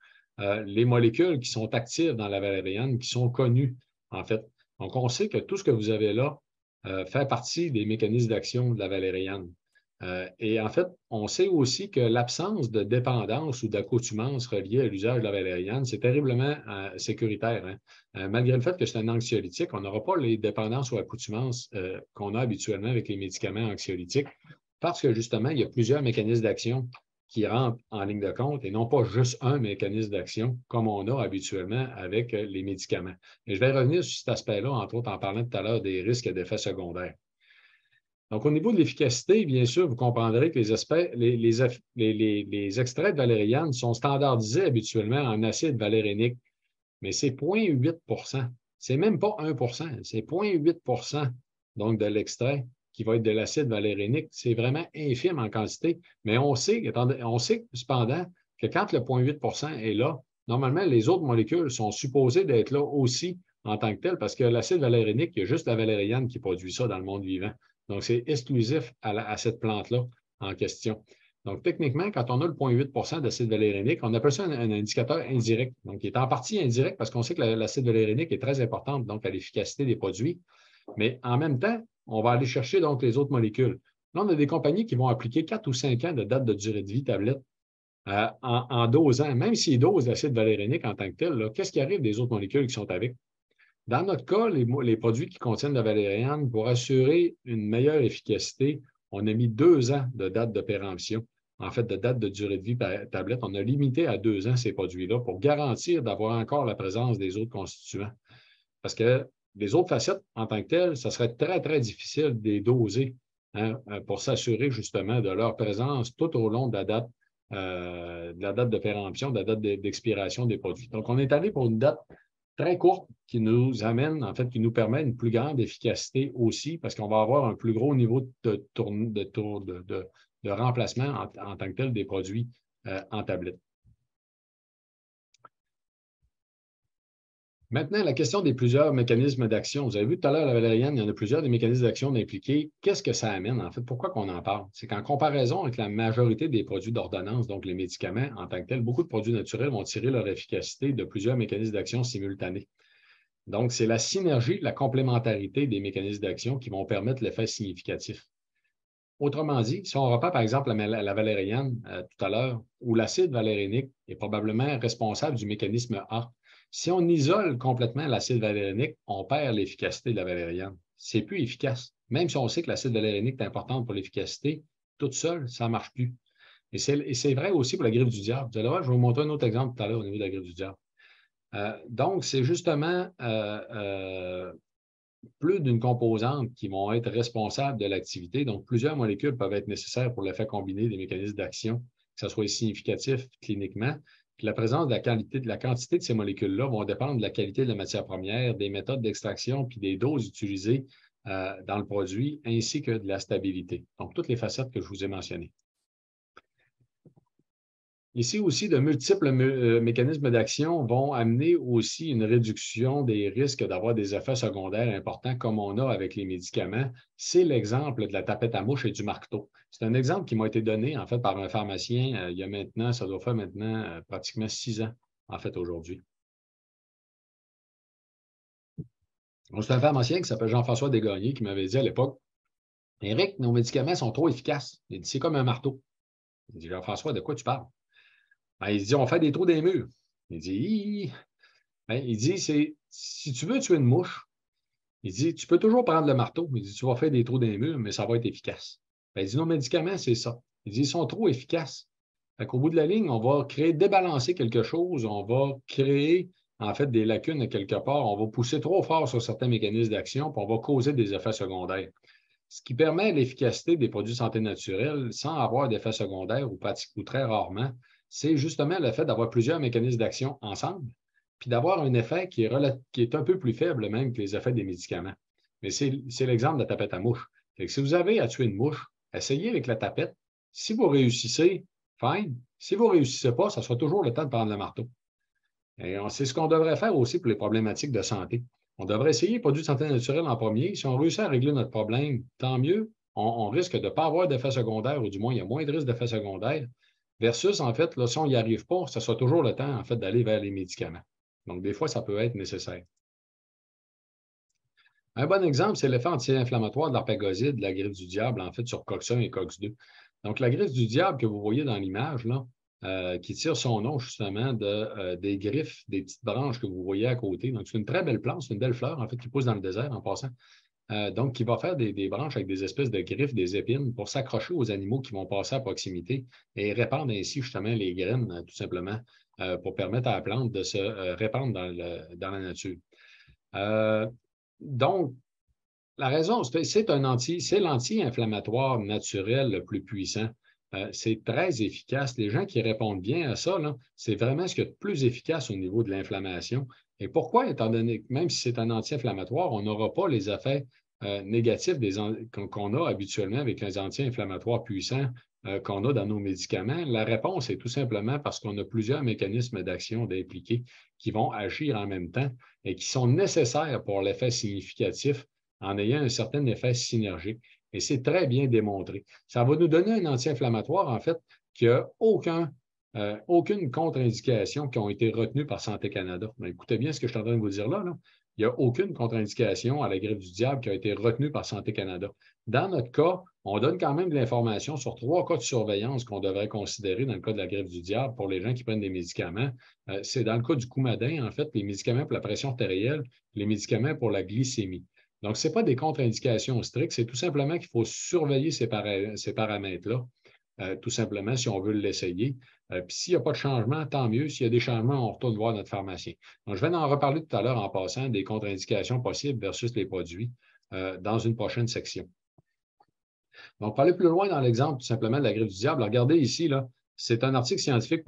les molécules qui sont actives dans la valériane, qui sont connues, en fait. Donc, on sait que tout ce que vous avez là fait partie des mécanismes d'action de la valériane. Et en fait, on sait aussi que l'absence de dépendance ou d'accoutumance reliée à l'usage de la valériane, c'est terriblement sécuritaire. Hein? Malgré le fait que c'est un anxiolytique, on n'aura pas les dépendances ou accoutumances qu'on a habituellement avec les médicaments anxiolytiques parce que justement, il y a plusieurs mécanismes d'action qui rentrent en ligne de compte et non pas juste un mécanisme d'action comme on a habituellement avec les médicaments. Et je vais revenir sur cet aspect-là, entre autres en parlant tout à l'heure des risques et d'effets secondaires. Donc, au niveau de l'efficacité, bien sûr, vous comprendrez que les extraits de valériane sont standardisés habituellement en acide valérénique, mais c'est 0,8 %. C'est même pas 1 %, c'est 0,8 % donc de l'extrait qui va être de l'acide valérénique. C'est vraiment infime en quantité, mais on sait cependant que quand le 0,8 % est là, normalement, les autres molécules sont supposées d'être là aussi en tant que telles parce que l'acide valérénique, il y a juste la valériane qui produit ça dans le monde vivant. Donc, c'est exclusif à cette plante-là en question. Donc, techniquement, quand on a le 0,8 % d'acide valérénique, on appelle ça un indicateur indirect. Donc, il est en partie indirect parce qu'on sait que l'acide valérénique est très importante donc à l'efficacité des produits. Mais en même temps, on va aller chercher donc les autres molécules. Là, on a des compagnies qui vont appliquer 4 ou 5 ans de date de durée de vie tablette en dosant. Même s'ils dosent l'acide valérénique en tant que tel, qu'est-ce qui arrive des autres molécules qui sont avec? Dans notre cas, les produits qui contiennent la valériane, pour assurer une meilleure efficacité, on a mis 2 ans de date de péremption. En fait, de date de durée de vie tablette, on a limité à 2 ans ces produits-là pour garantir d'avoir encore la présence des autres constituants. Parce que les autres facettes, en tant que telles, ça serait très, très difficile de les doser pour s'assurer justement de leur présence tout au long de la date de péremption, de la date d'expiration des produits. Donc, on est allé pour une date très courte qui nous amène, en fait, qui nous permet une plus grande efficacité aussi, parce qu'on va avoir un plus gros niveau de remplacement en tant que tel des produits en tablette. Maintenant, la question des plusieurs mécanismes d'action. Vous avez vu tout à l'heure, la valériane, il y en a plusieurs des mécanismes d'action impliqués. Qu'est-ce que ça amène, en fait? Pourquoi qu'on en parle? C'est qu'en comparaison avec la majorité des produits d'ordonnance, donc les médicaments en tant que tels, beaucoup de produits naturels vont tirer leur efficacité de plusieurs mécanismes d'action simultanés. Donc, c'est la synergie, la complémentarité des mécanismes d'action qui vont permettre l'effet significatif. Autrement dit, si on repart par exemple à la valériane tout à l'heure, où l'acide valérénique est probablement responsable du mécanisme A, si on isole complètement l'acide valérénique, on perd l'efficacité de la valériane. C'est plus efficace. Même si on sait que l'acide valérénique est important pour l'efficacité, toute seule, ça ne marche plus. Et c'est vrai aussi pour la griffe du diable. Vous allez voir, je vais vous montrer un autre exemple tout à l'heure au niveau de la griffe du diable. Donc, c'est justement plus d'une composante qui vont être responsables de l'activité. Donc, plusieurs molécules peuvent être nécessaires pour l'effet combiné des mécanismes d'action, que ce soit significatif cliniquement. Puis la présence de la quantité de ces molécules-là vont dépendre de la qualité de la matière première, des méthodes d'extraction, puis des doses utilisées dans le produit, ainsi que de la stabilité. Donc, toutes les facettes que je vous ai mentionnées. Ici aussi, de multiples mécanismes d'action vont amener aussi une réduction des risques d'avoir des effets secondaires importants comme on a avec les médicaments. C'est l'exemple de la tapette à mouche et du marteau. C'est un exemple qui m'a été donné en fait par un pharmacien il y a maintenant, ça doit faire maintenant pratiquement 6 ans, en fait, aujourd'hui. C'est un pharmacien qui s'appelle Jean-François Desgagnés qui m'avait dit à l'époque, Éric, nos médicaments sont trop efficaces. Il dit, c'est comme un marteau. Il dit, Jean-François, de quoi tu parles? Ben, il dit, on fait des trous dans les murs. Il dit, ben, il dit, si tu veux tuer une mouche, il dit, tu peux toujours prendre le marteau. Il dit, tu vas faire des trous dans les murs, mais ça va être efficace. Ben, il dit, nos médicaments, c'est ça. Il dit, ils sont trop efficaces. Fait qu'au bout de la ligne, on va débalancer quelque chose, on va créer, en fait, des lacunes à quelque part, on va pousser trop fort sur certains mécanismes d'action, puis on va causer des effets secondaires. Ce qui permet l'efficacité des produits de santé naturelle sans avoir d'effets secondaires ou très rarement, c'est justement le fait d'avoir plusieurs mécanismes d'action ensemble, puis d'avoir un effet qui est un peu plus faible même que les effets des médicaments. Mais c'est l'exemple de la tapette à mouche. Si vous avez à tuer une mouche, essayez avec la tapette. Si vous réussissez, fine. Si vous ne réussissez pas, ça sera toujours le temps de prendre le marteau. Et c'est ce qu'on devrait faire aussi pour les problématiques de santé. On devrait essayer les produits de santé naturelle en premier. Si on réussit à régler notre problème, tant mieux. On risque de ne pas avoir d'effets secondaires, ou du moins, il y a moins de risques d'effets secondaires. Versus, en fait, là, si on n'y arrive pas, ça sera toujours le temps, en fait, d'aller vers les médicaments. Donc, des fois, ça peut être nécessaire. Un bon exemple, c'est l'effet anti-inflammatoire de l'arpagoside, de la griffe du diable, en fait, sur COX-1 et COX-2. Donc, la griffe du diable que vous voyez dans l'image, là, qui tire son nom justement des griffes, des petites branches que vous voyez à côté. Donc, c'est une très belle plante, c'est une belle fleur, en fait, qui pousse dans le désert en passant. Donc, qui va faire des branches avec des espèces de griffes, des épines pour s'accrocher aux animaux qui vont passer à proximité et répandre ainsi justement les graines, tout simplement, pour permettre à la plante de se répandre dans la nature. Donc, la raison, c'est l'anti-inflammatoire naturel le plus puissant. C'est très efficace. Les gens qui répondent bien à ça, c'est vraiment ce qui est le plus efficace au niveau de l'inflammation. Et pourquoi? Étant donné que même si c'est un anti-inflammatoire, on n'aura pas les effets négatifs qu'on a habituellement avec les anti-inflammatoires puissants qu'on a dans nos médicaments. La réponse est tout simplement parce qu'on a plusieurs mécanismes d'action d'impliquer qui vont agir en même temps et qui sont nécessaires pour l'effet significatif en ayant un certain effet synergique. Et c'est très bien démontré. Ça va nous donner un anti-inflammatoire, en fait, qui n'a aucune contre-indication qui ont été retenues par Santé Canada. Mais écoutez bien ce que je suis en train de vous dire là. Il n'y a aucune contre-indication à la greffe du diable qui a été retenue par Santé Canada. Dans notre cas, on donne quand même de l'information sur 3 cas de surveillance qu'on devrait considérer dans le cas de la greffe du diable pour les gens qui prennent des médicaments. C'est dans le cas du Coumadin, en fait, les médicaments pour la pression artérielle, les médicaments pour la glycémie. Donc, ce n'est pas des contre-indications strictes, c'est tout simplement qu'il faut surveiller ces paramètres-là, tout simplement, si on veut l'essayer. Puis s'il n'y a pas de changement, tant mieux. S'il y a des changements, on retourne voir notre pharmacien. Donc, je vais en reparler tout à l'heure en passant des contre-indications possibles versus les produits dans une prochaine section. Donc, pour aller plus loin dans l'exemple tout simplement de la griffe du diable, regardez ici, là, c'est un article scientifique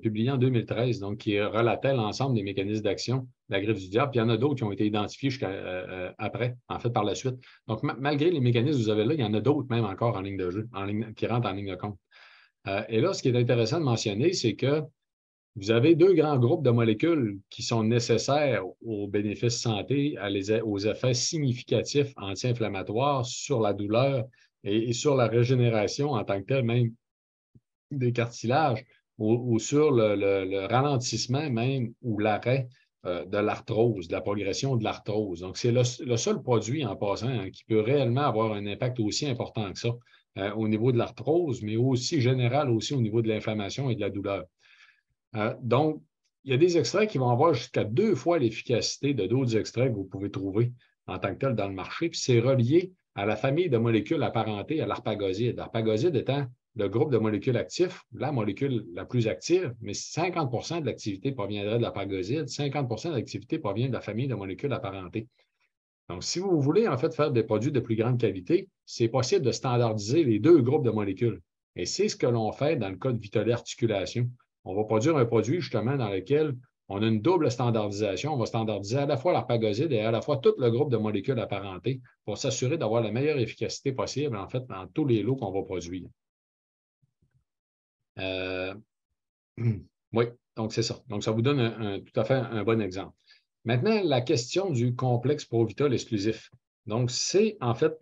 publié en 2013, donc qui relatait l'ensemble des mécanismes d'action de la griffe du diable. Puis il y en a d'autres qui ont été identifiés jusqu'à après, en fait, par la suite. Donc, malgré les mécanismes que vous avez là, il y en a d'autres même encore en ligne de jeu, qui rentrent en ligne de compte. Et là, ce qui est intéressant de mentionner, c'est que vous avez 2 grands groupes de molécules qui sont nécessaires aux bénéfices santé, aux effets significatifs anti-inflammatoires sur la douleur et sur la régénération en tant que telle, même des cartilages, ou sur le ralentissement même ou l'arrêt de l'arthrose, de la progression de l'arthrose. Donc, c'est le seul produit en passant qui peut réellement avoir un impact aussi important que ça au niveau de l'arthrose, mais aussi général aussi au niveau de l'inflammation et de la douleur. Donc, il y a des extraits qui vont avoir jusqu'à 2 fois l'efficacité de d'autres extraits que vous pouvez trouver en tant que tel dans le marché. Puis c'est relié à la famille de molécules apparentées à l'arpagoside. L'arpagoside étant le groupe de molécules actifs, la molécule la plus active, mais 50 de l'activité proviendrait de l'arpagoside, 50 de l'activité provient de la famille de molécules apparentées. Donc, si vous voulez en fait faire des produits de plus grande qualité, c'est possible de standardiser les 2 groupes de molécules. Et c'est ce que l'on fait dans le cas de Vitolet Articulation. On va produire un produit justement dans lequel on a une double standardisation. On va standardiser à la fois l'arpagoside et à la fois tout le groupe de molécules apparentées pour s'assurer d'avoir la meilleure efficacité possible, en fait, dans tous les lots qu'on va produire. Oui, donc c'est ça. Donc, ça vous donne tout à fait un bon exemple. Maintenant, la question du complexe Provitol exclusif. Donc, c'est en fait,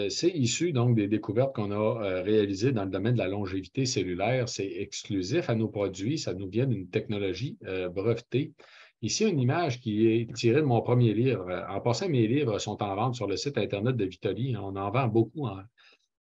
c'est issu donc des découvertes qu'on a réalisées dans le domaine de la longévité cellulaire. C'est exclusif à nos produits. Ça nous vient d'une technologie brevetée. Ici, une image qui est tirée de mon premier livre. En passant, mes livres sont en vente sur le site Internet de Vitoli. On en vend beaucoup.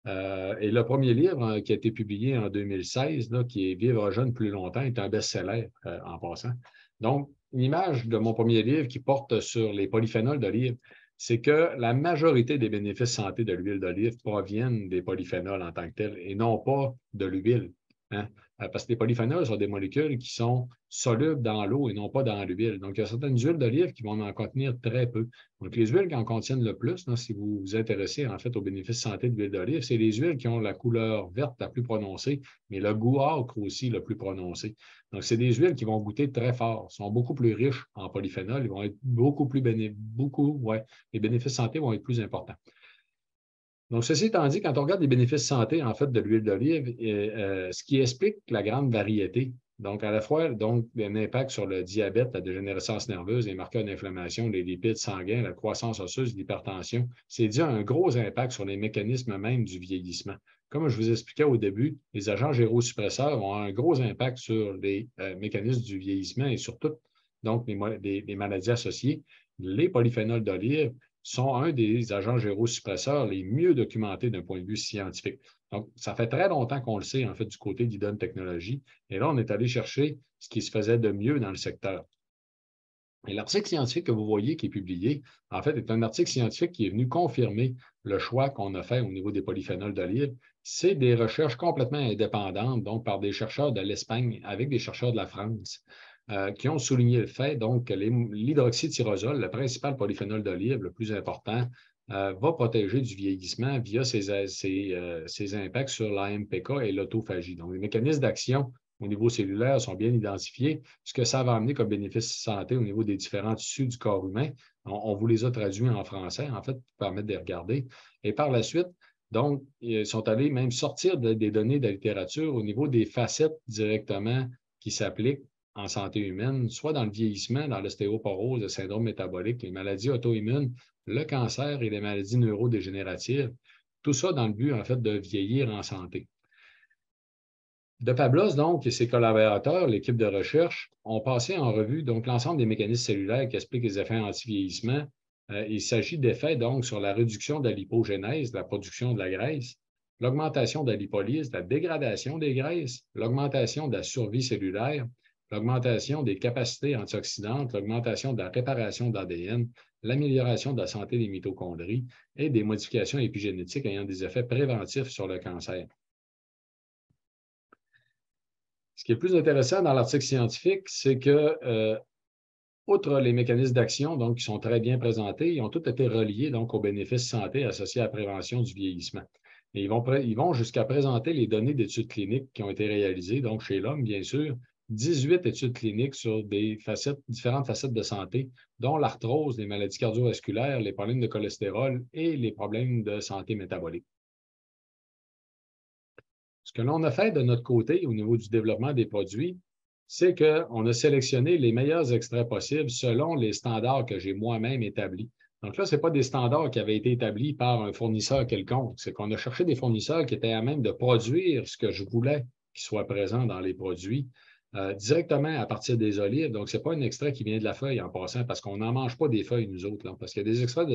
Et le premier livre qui a été publié en 2016, là, qui est Vivre jeune plus longtemps, est un best-seller en passant. Donc, une image de mon premier livre qui porte sur les polyphénols d'olive, c'est que la majorité des bénéfices santé de l'huile d'olive proviennent des polyphénols en tant que tels et non pas de l'huile. Hein? Parce que les polyphénols sont des molécules qui sont solubles dans l'eau et non pas dans l'huile. Donc, il y a certaines huiles d'olive qui vont en contenir très peu. Donc, les huiles qui en contiennent le plus, là, si vous vous intéressez en fait aux bénéfices santé de l'huile d'olive, c'est les huiles qui ont la couleur verte la plus prononcée, mais le goût âcre aussi le plus prononcé. Donc, c'est des huiles qui vont goûter très fort, sont beaucoup plus riches en polyphénol, ils vont être beaucoup plus les bénéfices santé vont être plus importants. Donc, ceci étant dit, quand on regarde les bénéfices santé, en fait, de l'huile d'olive, ce qui explique la grande variété, donc à la fois donc, un impact sur le diabète, la dégénérescence nerveuse, les marqueurs d'inflammation, les lipides sanguins, la croissance osseuse, l'hypertension, c'est dû à un gros impact sur les mécanismes même du vieillissement. Comme je vous expliquais au début, les agents gérosuppresseurs ont un gros impact sur les mécanismes du vieillissement et sur toutes donc, les maladies associées. Les polyphénols d'olive sont un des agents gérosuppresseurs les mieux documentés d'un point de vue scientifique. Donc, ça fait très longtemps qu'on le sait, en fait, du côté d'Idon Technologies. Et là, on est allé chercher ce qui se faisait de mieux dans le secteur. Et l'article scientifique que vous voyez qui est publié, en fait, est un article scientifique qui est venu confirmer le choix qu'on a fait au niveau des polyphénols d'olive. C'est des recherches complètement indépendantes, donc par des chercheurs de l'Espagne avec des chercheurs de la France, qui ont souligné le fait donc, que l'hydroxytyrosol, le principal polyphénol d'olive, le plus important, va protéger du vieillissement via ses impacts sur l'AMPK et l'autophagie. Donc, les mécanismes d'action au niveau cellulaire sont bien identifiés. Ce que ça va amener comme bénéfice santé au niveau des différents tissus du corps humain, on vous les a traduits en français, en fait, pour permettre de les regarder. Et par la suite, donc, ils sont allés même sortir des données de la littérature au niveau des facettes directement qui s'appliquent en santé humaine, soit dans le vieillissement, dans l'ostéoporose, le syndrome métabolique, les maladies auto-immunes, le cancer et les maladies neurodégénératives. Tout ça dans le but, en fait, de vieillir en santé. De Pablos, donc, et ses collaborateurs, l'équipe de recherche, ont passé en revue donc l'ensemble des mécanismes cellulaires qui expliquent les effets anti-vieillissement. Il s'agit d'effets donc sur la réduction de la lipogénèse, la production de la graisse, l'augmentation de la lipolyse, la dégradation des graisses, l'augmentation de la survie cellulaire, l'augmentation des capacités antioxydantes, l'augmentation de la réparation d'ADN, l'amélioration de la santé des mitochondries et des modifications épigénétiques ayant des effets préventifs sur le cancer. Ce qui est plus intéressant dans l'article scientifique, c'est que, outre les mécanismes d'action, donc, qui sont très bien présentés, ils ont tous été reliés donc, aux bénéfices santé associés à la prévention du vieillissement. Et ils vont jusqu'à présenter les données d'études cliniques qui ont été réalisées, donc chez l'homme, bien sûr, 18 études cliniques sur différentes facettes de santé, dont l'arthrose, les maladies cardiovasculaires, les problèmes de cholestérol et les problèmes de santé métabolique. Ce que l'on a fait de notre côté au niveau du développement des produits, c'est qu'on a sélectionné les meilleurs extraits possibles selon les standards que j'ai moi-même établis. Donc là, ce n'est pas des standards qui avaient été établis par un fournisseur quelconque. C'est qu'on a cherché des fournisseurs qui étaient à même de produire ce que je voulais qu'il soit présent dans les produits directement à partir des olives. Donc, ce n'est pas un extrait qui vient de la feuille en passant parce qu'on n'en mange pas des feuilles, nous autres, là, parce qu'il y a des extraits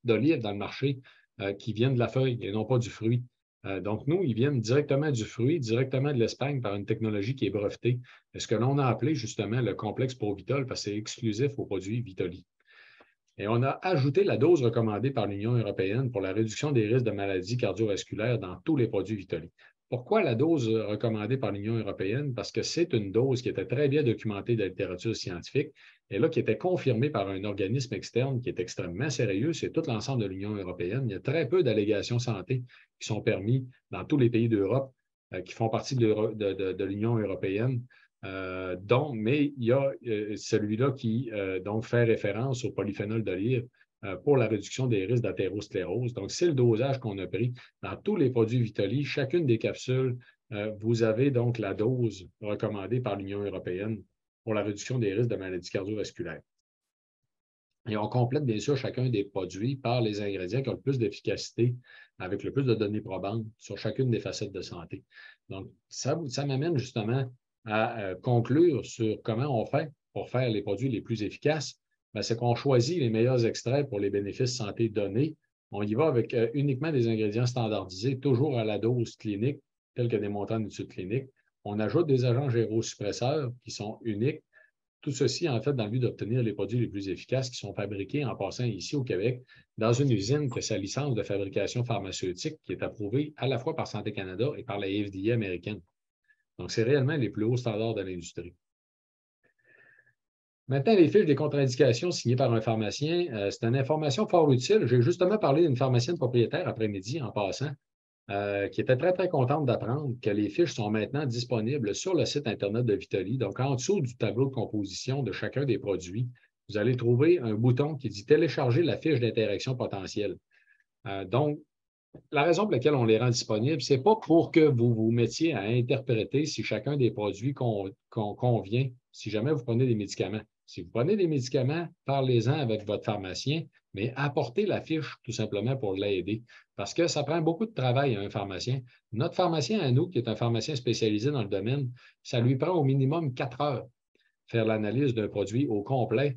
d'olives dans le marché qui viennent de la feuille et non pas du fruit. Donc, nous, ils viennent directement du fruit, directement de l'Espagne par une technologie qui est brevetée. Ce que l'on a appelé justement le complexe Provitol parce que c'est exclusif aux produits Vitoli. Et on a ajouté la dose recommandée par l'Union européenne pour la réduction des risques de maladies cardiovasculaires dans tous les produits Vitoli. Pourquoi la dose recommandée par l'Union européenne? Parce que c'est une dose qui était très bien documentée de la littérature scientifique et là, qui était confirmée par un organisme externe qui est extrêmement sérieux. C'est tout l'ensemble de l'Union européenne. Il y a très peu d'allégations santé qui sont permis dans tous les pays d'Europe qui font partie de l'Union européenne. Mais il y a celui-là qui donc fait référence au polyphénol d'olive pour la réduction des risques d'athérosclérose. Donc, c'est le dosage qu'on a pris dans tous les produits Vitoli. Chacune des capsules vous avez donc la dose recommandée par l'Union européenne pour la réduction des risques de maladies cardiovasculaires. Et on complète bien sûr chacun des produits par les ingrédients qui ont le plus d'efficacité, avec le plus de données probantes sur chacune des facettes de santé. Donc, ça m'amène justement à conclure sur comment on fait pour faire les produits les plus efficaces. C'est qu'on choisit les meilleurs extraits pour les bénéfices santé donnés. On y va avec uniquement des ingrédients standardisés, toujours à la dose clinique, tels que démontré en études cliniques. On ajoute des agents gérosuppresseurs qui sont uniques. Tout ceci, en fait, dans le but d'obtenir les produits les plus efficaces qui sont fabriqués en passant ici au Québec, dans une usine qui a sa licence de fabrication pharmaceutique qui est approuvée à la fois par Santé Canada et par la FDA américaine. Donc, c'est réellement les plus hauts standards de l'industrie. Maintenant, les fiches des contre-indications signées par un pharmacien, c'est une information fort utile. J'ai justement parlé d'une pharmacienne propriétaire après-midi en passant, qui était très, très contente d'apprendre que les fiches sont maintenant disponibles sur le site Internet de Vitali. Donc, en dessous du tableau de composition de chacun des produits, vous allez trouver un bouton qui dit « Télécharger la fiche d'interaction potentielle ». Donc, la raison pour laquelle on les rend disponibles, ce n'est pas pour que vous vous mettiez à interpréter si chacun des produits convient, si jamais vous prenez des médicaments. Si vous prenez des médicaments, parlez-en avec votre pharmacien, mais apportez la fiche tout simplement pour l'aider. Parce que ça prend beaucoup de travail à un pharmacien. Notre pharmacien à nous, qui est un pharmacien spécialisé dans le domaine, ça lui prend au minimum 4 heures faire l'analyse d'un produit au complet.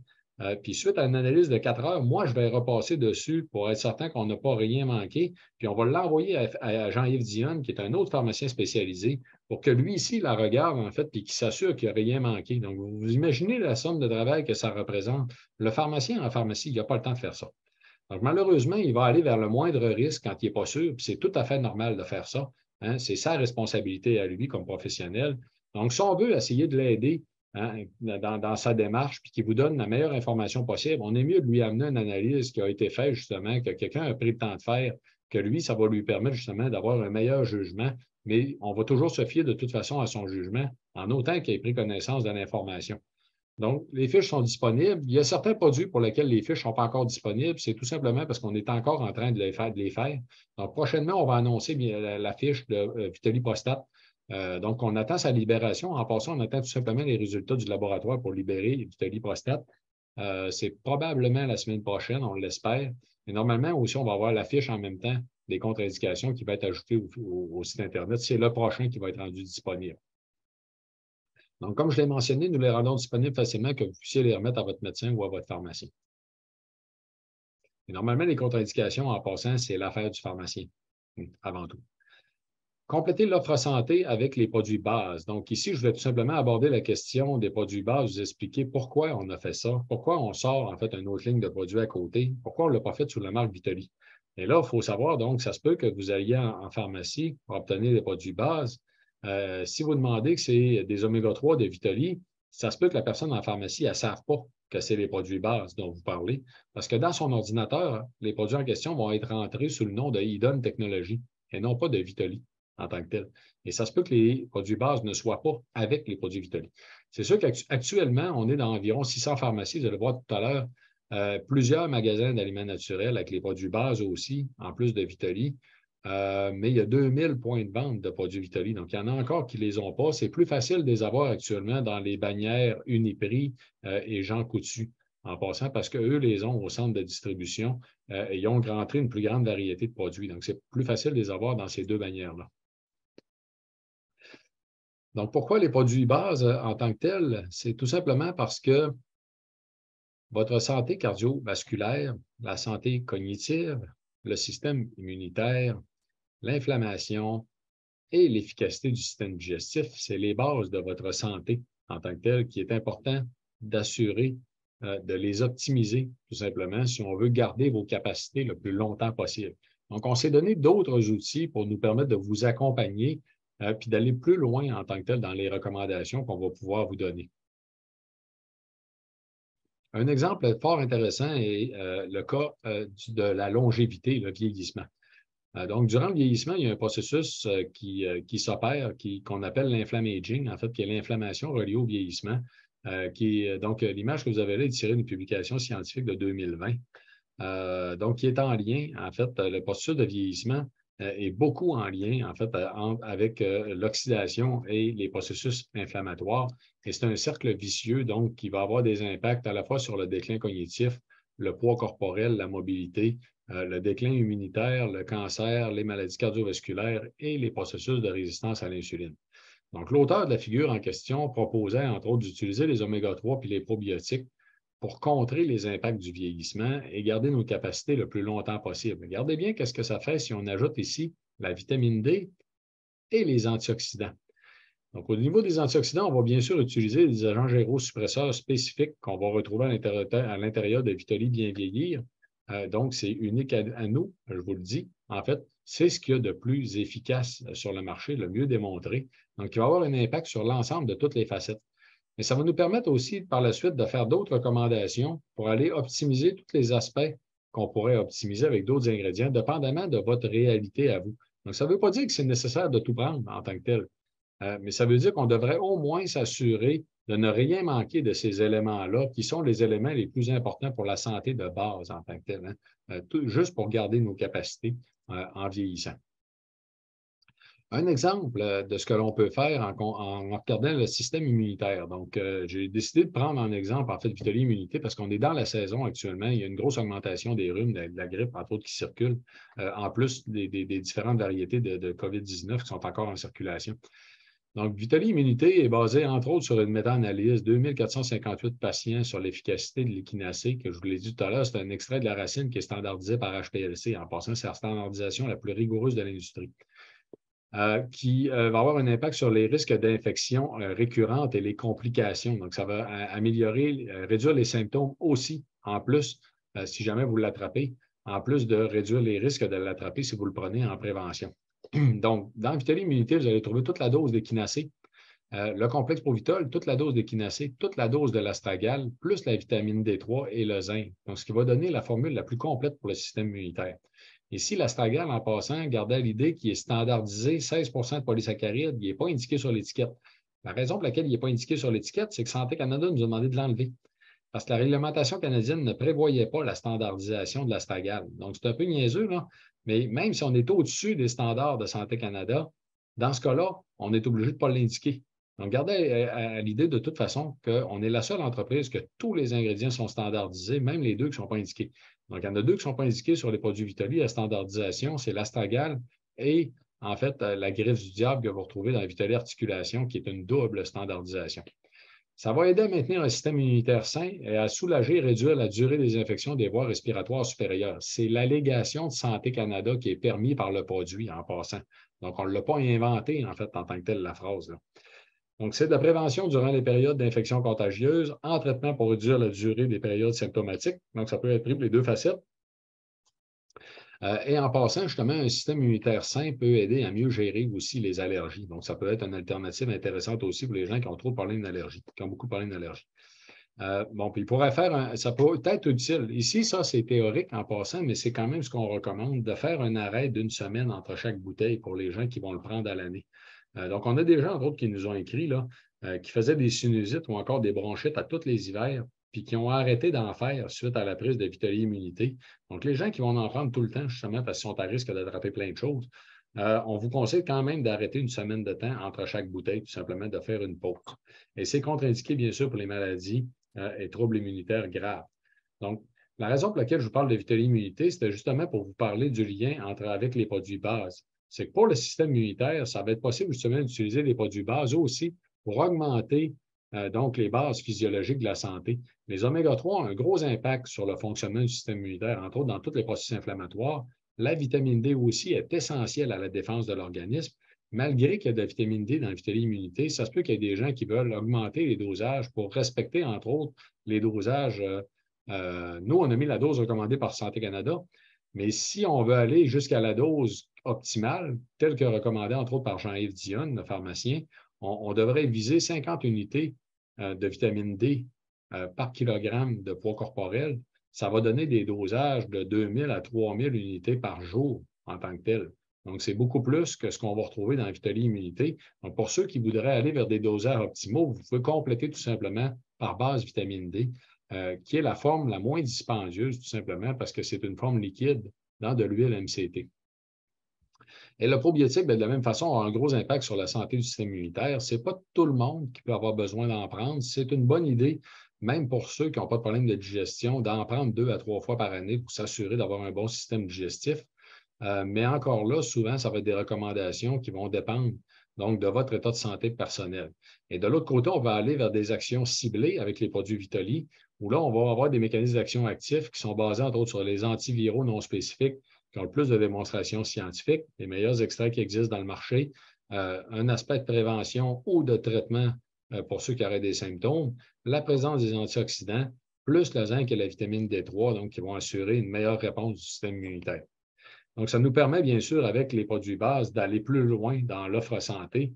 Puis suite à une analyse de 4 heures, moi, je vais repasser dessus pour être certain qu'on n'a pas rien manqué. Puis on va l'envoyer à Jean-Yves Dionne, qui est un autre pharmacien spécialisé, pour que lui ici la regarde, en fait, puis qu'il s'assure qu'il n'y a rien manqué. Donc, vous imaginez la somme de travail que ça représente. Le pharmacien en pharmacie, il n'a pas le temps de faire ça. Donc, malheureusement, il va aller vers le moindre risque quand il n'est pas sûr, puis c'est tout à fait normal de faire ça. Hein? C'est sa responsabilité à lui comme professionnel. Donc, si on veut essayer de l'aider dans sa démarche, puis qu'il vous donne la meilleure information possible, on est mieux de lui amener une analyse qui a été faite justement, que quelqu'un a pris le temps de faire, que lui, ça va lui permettre justement d'avoir un meilleur jugement. Mais on va toujours se fier de toute façon à son jugement, en autant qu'il ait pris connaissance de l'information. Donc, les fiches sont disponibles. Il y a certains produits pour lesquels les fiches ne sont pas encore disponibles. C'est tout simplement parce qu'on est encore en train de les faire. Donc, prochainement, on va annoncer la fiche de Vitali Prostate. Donc, on attend sa libération. En passant, on attend tout simplement les résultats du laboratoire pour libérer Vitali Prostate. C'est probablement la semaine prochaine, on l'espère. Et normalement, aussi, on va avoir la fiche en même temps des contre-indications qui va être ajoutée au site Internet. C'est le prochain qui va être rendu disponible. Donc, comme je l'ai mentionné, nous les rendons disponibles facilement que vous puissiez les remettre à votre médecin ou à votre pharmacien. Et normalement, les contre-indications, en passant, c'est l'affaire du pharmacien, avant tout. Compléter l'offre santé avec les produits bases. Donc, ici, je vais tout simplement aborder la question des produits bases, vous expliquer pourquoi on a fait ça, pourquoi on sort, en fait, une autre ligne de produits à côté, pourquoi on ne l'a pas fait sous la marque Vitali. Et là, il faut savoir, donc, ça se peut que vous alliez en pharmacie pour obtenir des produits bases. Si vous demandez que c'est des oméga-3 de Vitali, ça se peut que la personne en pharmacie, elle ne sache pas que c'est les produits bases dont vous parlez, parce que dans son ordinateur, les produits en question vont être rentrés sous le nom de Idon Technologies et non pas de Vitali en tant que tel. Et ça se peut que les produits bases ne soient pas avec les produits Vitali. C'est sûr qu'actuellement, on est dans environ 600 pharmacies, vous allez voir tout à l'heure, plusieurs magasins d'aliments naturels avec les produits bases aussi, en plus de Vitali. Mais il y a 2000 points de vente de produits Vitali. Donc, il y en a encore qui ne les ont pas. C'est plus facile de les avoir actuellement dans les bannières Uniprix et Jean Coutu, en passant, parce qu'eux les ont au centre de distribution et ils ont rentré une plus grande variété de produits. Donc, c'est plus facile de les avoir dans ces deux bannières-là. Donc, pourquoi les produits bases en tant que tels? C'est tout simplement parce que votre santé cardiovasculaire, la santé cognitive, le système immunitaire, l'inflammation et l'efficacité du système digestif, c'est les bases de votre santé en tant que telle qui est important d'assurer, de les optimiser tout simplement si on veut garder vos capacités le plus longtemps possible. Donc, on s'est donné d'autres outils pour nous permettre de vous accompagner puis d'aller plus loin en tant que tel dans les recommandations qu'on va pouvoir vous donner. Un exemple fort intéressant est le cas de la longévité, le vieillissement. Donc, durant le vieillissement, il y a un processus qui s'opère, qu'on appelle l'inflammaging, en fait, qui est l'inflammation reliée au vieillissement. Donc, l'image que vous avez là est tirée d'une publication scientifique de 2020. Donc, qui est en lien, en fait, le processus de vieillissement est beaucoup en lien, en fait, avec l'oxydation et les processus inflammatoires. Et c'est un cercle vicieux, donc, qui va avoir des impacts à la fois sur le déclin cognitif, le poids corporel, la mobilité, le déclin immunitaire, le cancer, les maladies cardiovasculaires et les processus de résistance à l'insuline. Donc, l'auteur de la figure en question proposait, entre autres, d'utiliser les oméga-3 puis les probiotiques pour contrer les impacts du vieillissement et garder nos capacités le plus longtemps possible. Regardez bien qu'est-ce que ça fait si on ajoute ici la vitamine D et les antioxydants. Donc, au niveau des antioxydants, on va bien sûr utiliser des agents gérosuppresseurs spécifiques qu'on va retrouver à l'intérieur de Vitali Bien Vieillir. Donc, c'est unique à nous, je vous le dis. En fait, c'est ce qu'il y a de plus efficace sur le marché, le mieux démontré. Donc, il va avoir un impact sur l'ensemble de toutes les facettes. Mais ça va nous permettre aussi, par la suite, de faire d'autres recommandations pour aller optimiser tous les aspects qu'on pourrait optimiser avec d'autres ingrédients, dépendamment de votre réalité à vous. Donc, ça ne veut pas dire que c'est nécessaire de tout prendre en tant que tel. Mais ça veut dire qu'on devrait au moins s'assurer de ne rien manquer de ces éléments-là, qui sont les éléments les plus importants pour la santé de base en tant que tel, juste pour garder nos capacités en vieillissant. Un exemple de ce que l'on peut faire en regardant le système immunitaire. Donc, j'ai décidé de prendre en exemple, en fait, Vitali Immunité, parce qu'on est dans la saison actuellement. Il y a une grosse augmentation des rhumes, de la grippe, entre autres, qui circulent, en plus des différentes variétés de COVID-19 qui sont encore en circulation. Donc, Vitali Immunité est basé, entre autres, sur une méta-analyse, 2458 patients sur l'efficacité de l'équinacée, que je vous l'ai dit tout à l'heure, c'est un extrait de la racine qui est standardisé par HPLC. En passant, c'est la standardisation la plus rigoureuse de l'industrie. Qui va avoir un impact sur les risques d'infection récurrentes et les complications. Donc, ça va améliorer, réduire les symptômes aussi, en plus, si jamais vous l'attrapez, en plus de réduire les risques de l'attraper si vous le prenez en prévention. Donc, dans Vitali Immunité, vous allez trouver toute la dose d'équinacée, le complexe Provitol, toute la dose d'équinacée, toute la dose de l'astragale, plus la vitamine D3 et le zinc. Donc, ce qui va donner la formule la plus complète pour le système immunitaire. Ici, l'astragale, en passant, gardez à l'idée qu'il est standardisé 16 de polysaccharides, il n'est pas indiqué sur l'étiquette. La raison pour laquelle il n'est pas indiqué sur l'étiquette, c'est que Santé Canada nous a demandé de l'enlever. Parce que la réglementation canadienne ne prévoyait pas la standardisation de l'astragale. Donc, c'est un peu niaiseux, là. Mais même si on est au-dessus des standards de Santé Canada, dans ce cas-là, on est obligé de ne pas l'indiquer. Donc, gardez à l'idée de toute façon qu'on est la seule entreprise que tous les ingrédients sont standardisés, même les deux qui ne sont pas indiqués. Donc, il y en a deux qui ne sont pas indiqués sur les produits Vitali. La standardisation, c'est l'astragale et, en fait, la griffe du diable que vous retrouvez dans la Vitali Articulation, qui est une double standardisation. Ça va aider à maintenir un système immunitaire sain et à soulager et réduire la durée des infections des voies respiratoires supérieures. C'est l'allégation de Santé Canada qui est permise par le produit en passant. Donc, on ne l'a pas inventé, en fait, en tant que telle, la phrase, là. Donc, c'est de la prévention durant les périodes d'infection contagieuse en traitement pour réduire la durée des périodes symptomatiques. Donc, ça peut être pris pour les deux facettes. Et en passant, justement, un système immunitaire sain peut aider à mieux gérer aussi les allergies. Donc, ça peut être une alternative intéressante aussi pour les gens qui ont trop parlé d'allergie, qui ont beaucoup parlé d'allergie. Bon, puis il pourrait faire, ça peut être utile. Ici, ça, c'est théorique en passant, mais c'est quand même ce qu'on recommande, de faire un arrêt d'une semaine entre chaque bouteille pour les gens qui vont le prendre à l'année. Donc, on a des gens, entre autres, qui nous ont écrit, là, qui faisaient des sinusites ou encore des bronchites à tous les hivers, puis qui ont arrêté d'en faire suite à la prise de Vitali Immunité. Donc, les gens qui vont en prendre tout le temps, justement, parce qu'ils sont à risque d'attraper plein de choses, on vous conseille quand même d'arrêter une semaine de temps entre chaque bouteille, tout simplement de faire une pause. Et c'est contre-indiqué, bien sûr, pour les maladies et troubles immunitaires graves. Donc, la raison pour laquelle je vous parle de Vitali Immunité, c'était justement pour vous parler du lien avec les produits bases. C'est que pour le système immunitaire, ça va être possible justement d'utiliser les produits bases aussi pour augmenter donc les bases physiologiques de la santé. Les oméga-3 ont un gros impact sur le fonctionnement du système immunitaire, entre autres dans tous les processus inflammatoires. La vitamine D aussi est essentielle à la défense de l'organisme. Malgré qu'il y a de la vitamine D dans la Vitali Immunité, ça se peut qu'il y ait des gens qui veulent augmenter les dosages pour respecter, entre autres, les dosages. Nous, on a mis la dose recommandée par Santé Canada, mais si on veut aller jusqu'à la dose optimale, telle que recommandée, entre autres, par Jean-Yves Dionne, le pharmacien, on devrait viser 50 unités de vitamine D par kilogramme de poids corporel. Ça va donner des dosages de 2000 à 3000 unités par jour en tant que tel. Donc, c'est beaucoup plus que ce qu'on va retrouver dans la Vitali Immunité. Donc, pour ceux qui voudraient aller vers des dosages optimaux, vous pouvez compléter tout simplement par base vitamine D, qui est la forme la moins dispendieuse, tout simplement, parce que c'est une forme liquide dans de l'huile MCT. Et le probiotique, bien, de la même façon, a un gros impact sur la santé du système immunitaire. Ce n'est pas tout le monde qui peut avoir besoin d'en prendre. C'est une bonne idée, même pour ceux qui n'ont pas de problème de digestion, d'en prendre 2 à 3 fois par année pour s'assurer d'avoir un bon système digestif. Mais encore là, souvent, ça va être des recommandations qui vont dépendre donc de votre état de santé personnel. Et de l'autre côté, on va aller vers des actions ciblées avec les produits Vitali, où là, on va avoir des mécanismes d'action actifs qui sont basés, entre autres, sur les antiviraux non spécifiques, qui ont le plus de démonstrations scientifiques, les meilleurs extraits qui existent dans le marché, un aspect de prévention ou de traitement pour ceux qui auraient des symptômes, la présence des antioxydants, plus le zinc et la vitamine D3, donc qui vont assurer une meilleure réponse du système immunitaire. Donc, ça nous permet, bien sûr, avec les produits bases, d'aller plus loin dans l'offre santé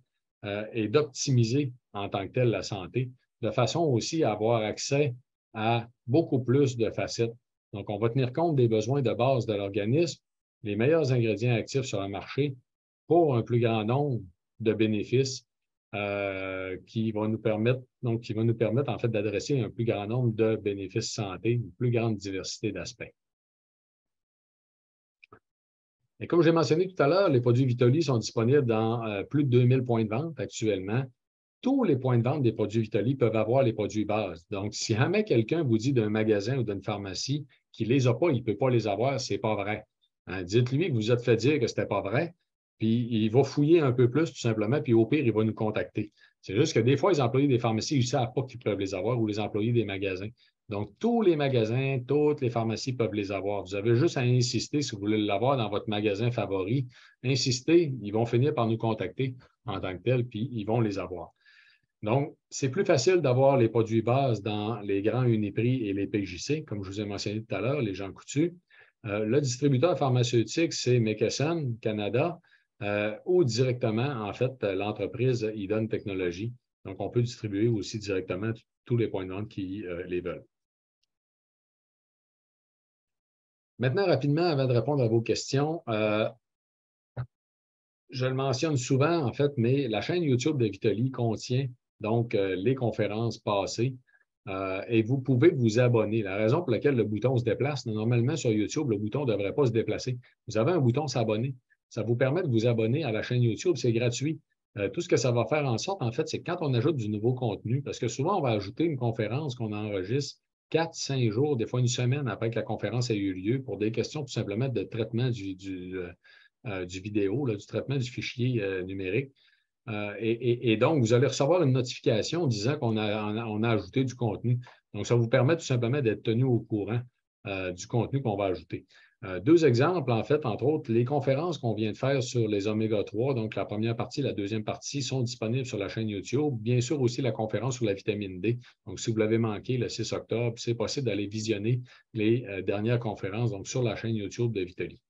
et d'optimiser en tant que tel la santé, de façon aussi à avoir accès à beaucoup plus de facettes. Donc, on va tenir compte des besoins de base de l'organisme, les meilleurs ingrédients actifs sur le marché pour un plus grand nombre de bénéfices qui vont nous permettre, en fait d'adresser un plus grand nombre de bénéfices santé, une plus grande diversité d'aspects. Et comme j'ai mentionné tout à l'heure, les produits Vitali sont disponibles dans plus de 2000 points de vente actuellement. Tous les points de vente des produits Vitali peuvent avoir les produits bases. Donc, si jamais quelqu'un vous dit d'un magasin ou d'une pharmacie qu'il ne les a pas, il ne peut pas les avoir, ce n'est pas vrai. Hein, dites-lui que vous vous êtes fait dire que ce n'était pas vrai, puis il va fouiller un peu plus tout simplement, puis au pire, il va nous contacter. C'est juste que des fois, les employés des pharmacies, ils ne savent pas qu'ils peuvent les avoir ou les employés des magasins. Donc, tous les magasins, toutes les pharmacies peuvent les avoir. Vous avez juste à insister si vous voulez l'avoir dans votre magasin favori. Insistez, ils vont finir par nous contacter en tant que tel, puis ils vont les avoir. Donc, c'est plus facile d'avoir les produits bases dans les grands Uniprix et les PJC, comme je vous ai mentionné tout à l'heure, les Jean Coutu. Le distributeur pharmaceutique, c'est McKesson Canada ou directement, en fait, l'entreprise Eden Technologies. Donc, on peut distribuer aussi directement tous les points de vente qui les veulent. Maintenant, rapidement, avant de répondre à vos questions, je le mentionne souvent, en fait, mais la chaîne YouTube de Vitali contient donc les conférences passées et vous pouvez vous abonner. La raison pour laquelle le bouton se déplace, normalement sur YouTube, le bouton ne devrait pas se déplacer. Vous avez un bouton s'abonner. Ça vous permet de vous abonner à la chaîne YouTube, c'est gratuit. Tout ce que ça va faire en sorte, en fait, c'est que quand on ajoute du nouveau contenu, parce que souvent, on va ajouter une conférence qu'on enregistre 4, 5 jours, des fois une semaine après que la conférence ait eu lieu, pour des questions tout simplement de traitement du vidéo, là, du traitement du fichier numérique. Et donc, vous allez recevoir une notification disant qu'on a ajouté du contenu. Donc, ça vous permet tout simplement d'être tenu au courant du contenu qu'on va ajouter. Deux exemples, en fait, entre autres, les conférences qu'on vient de faire sur les oméga-3, donc la première partie, la deuxième partie, sont disponibles sur la chaîne YouTube. Bien sûr, aussi la conférence sur la vitamine D. Donc, si vous l'avez manqué le 6 octobre, c'est possible d'aller visionner les dernières conférences donc, sur la chaîne YouTube de Vitali.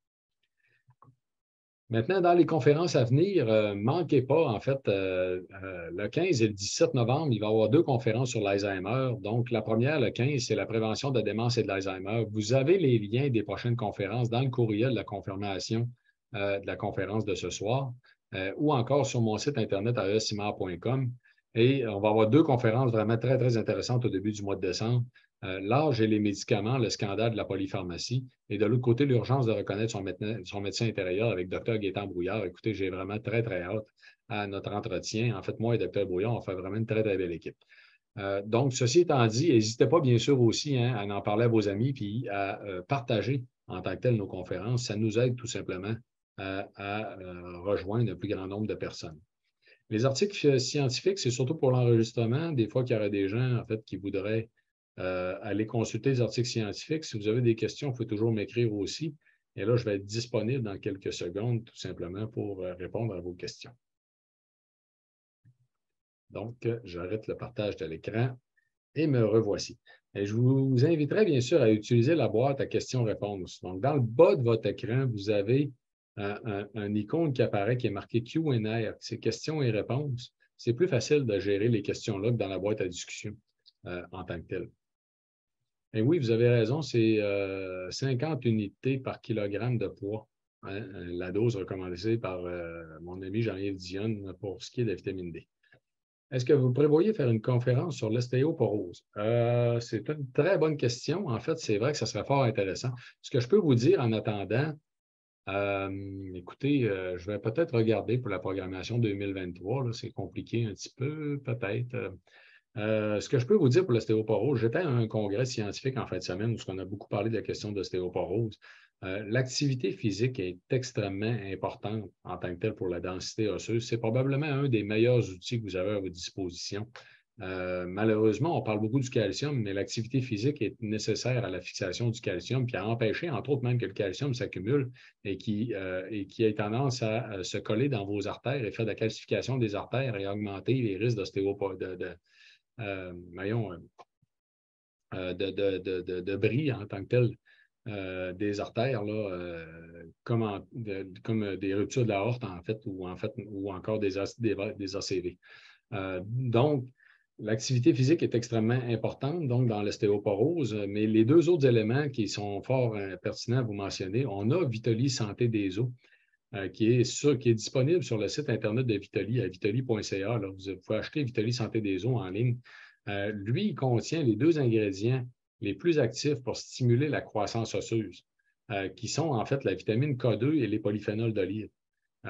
Maintenant, dans les conférences à venir, manquez pas, en fait, le 15 et le 17 novembre, il va y avoir 2 conférences sur l'Alzheimer. Donc, la première, le 15, c'est la prévention de la démence et de l'Alzheimer. Vous avez les liens des prochaines conférences dans le courriel de la confirmation de la conférence de ce soir ou encore sur mon site internet aesimar.com. Et on va avoir 2 conférences vraiment très, très intéressantes au début du mois de décembre. L'âge et les médicaments, le scandale de la polypharmacie. Et de l'autre côté, l'urgence de reconnaître son médecin intérieur avec Dr Gaétan Brouillard. Écoutez, j'ai vraiment très, très hâte à notre entretien. En fait, moi et Dr Brouillard, on fait vraiment une très, très belle équipe. Donc, ceci étant dit, n'hésitez pas bien sûr aussi à en parler à vos amis puis à partager en tant que tel nos conférences. Ça nous aide tout simplement à rejoindre un plus grand nombre de personnes. Les articles scientifiques, c'est surtout pour l'enregistrement. Des fois qu'il y aurait des gens, en fait, qui voudraient aller consulter les articles scientifiques. Si vous avez des questions, vous pouvez toujours m'écrire aussi. Et là, je vais être disponible dans quelques secondes, tout simplement, pour répondre à vos questions. Donc, j'arrête le partage de l'écran et me revoici. Et je vous inviterai, bien sûr, à utiliser la boîte à questions-réponses. Donc, dans le bas de votre écran, vous avez un icône qui apparaît qui est marqué Q&A, c'est questions et réponses. C'est plus facile de gérer les questions-là que dans la boîte à discussion en tant que telle. Et oui, vous avez raison, c'est 50 unités par kilogramme de poids, hein, la dose recommandée par mon ami Jean-Yves Dionne pour ce qui est de la vitamine D. Est-ce que vous prévoyez faire une conférence sur l'ostéoporose? C'est une très bonne question. En fait, c'est vrai que ça serait fort intéressant. Ce que je peux vous dire en attendant, Écoutez, je vais peut-être regarder pour la programmation 2023. C'est compliqué un petit peu, peut-être. Ce que je peux vous dire pour l'ostéoporose, j'étais à un congrès scientifique en fin de semaine où on a beaucoup parlé de la question de l'ostéoporose. L'activité physique est extrêmement importante en tant que telle pour la densité osseuse. C'est probablement un des meilleurs outils que vous avez à votre disposition. Malheureusement, on parle beaucoup du calcium, mais l'activité physique est nécessaire à la fixation du calcium, puis à empêcher, entre autres, même que le calcium s'accumule et qui a tendance à se coller dans vos artères et faire de la calcification des artères et augmenter les risques d'ostéoporose, de bris en tant que tel des artères, là, comme des ruptures de l'aorte, en fait, ou encore des ACV. Donc, l'activité physique est extrêmement importante donc, dans l'ostéoporose, mais les deux autres éléments qui sont fort pertinents à vous mentionner, on a Vitali Santé des os, qui est disponible sur le site Internet de Vitali, à vitali.ca. Vous pouvez acheter Vitali Santé des os en ligne. Lui, il contient les deux ingrédients les plus actifs pour stimuler la croissance osseuse, qui sont en fait la vitamine K2 et les polyphénols d'olive.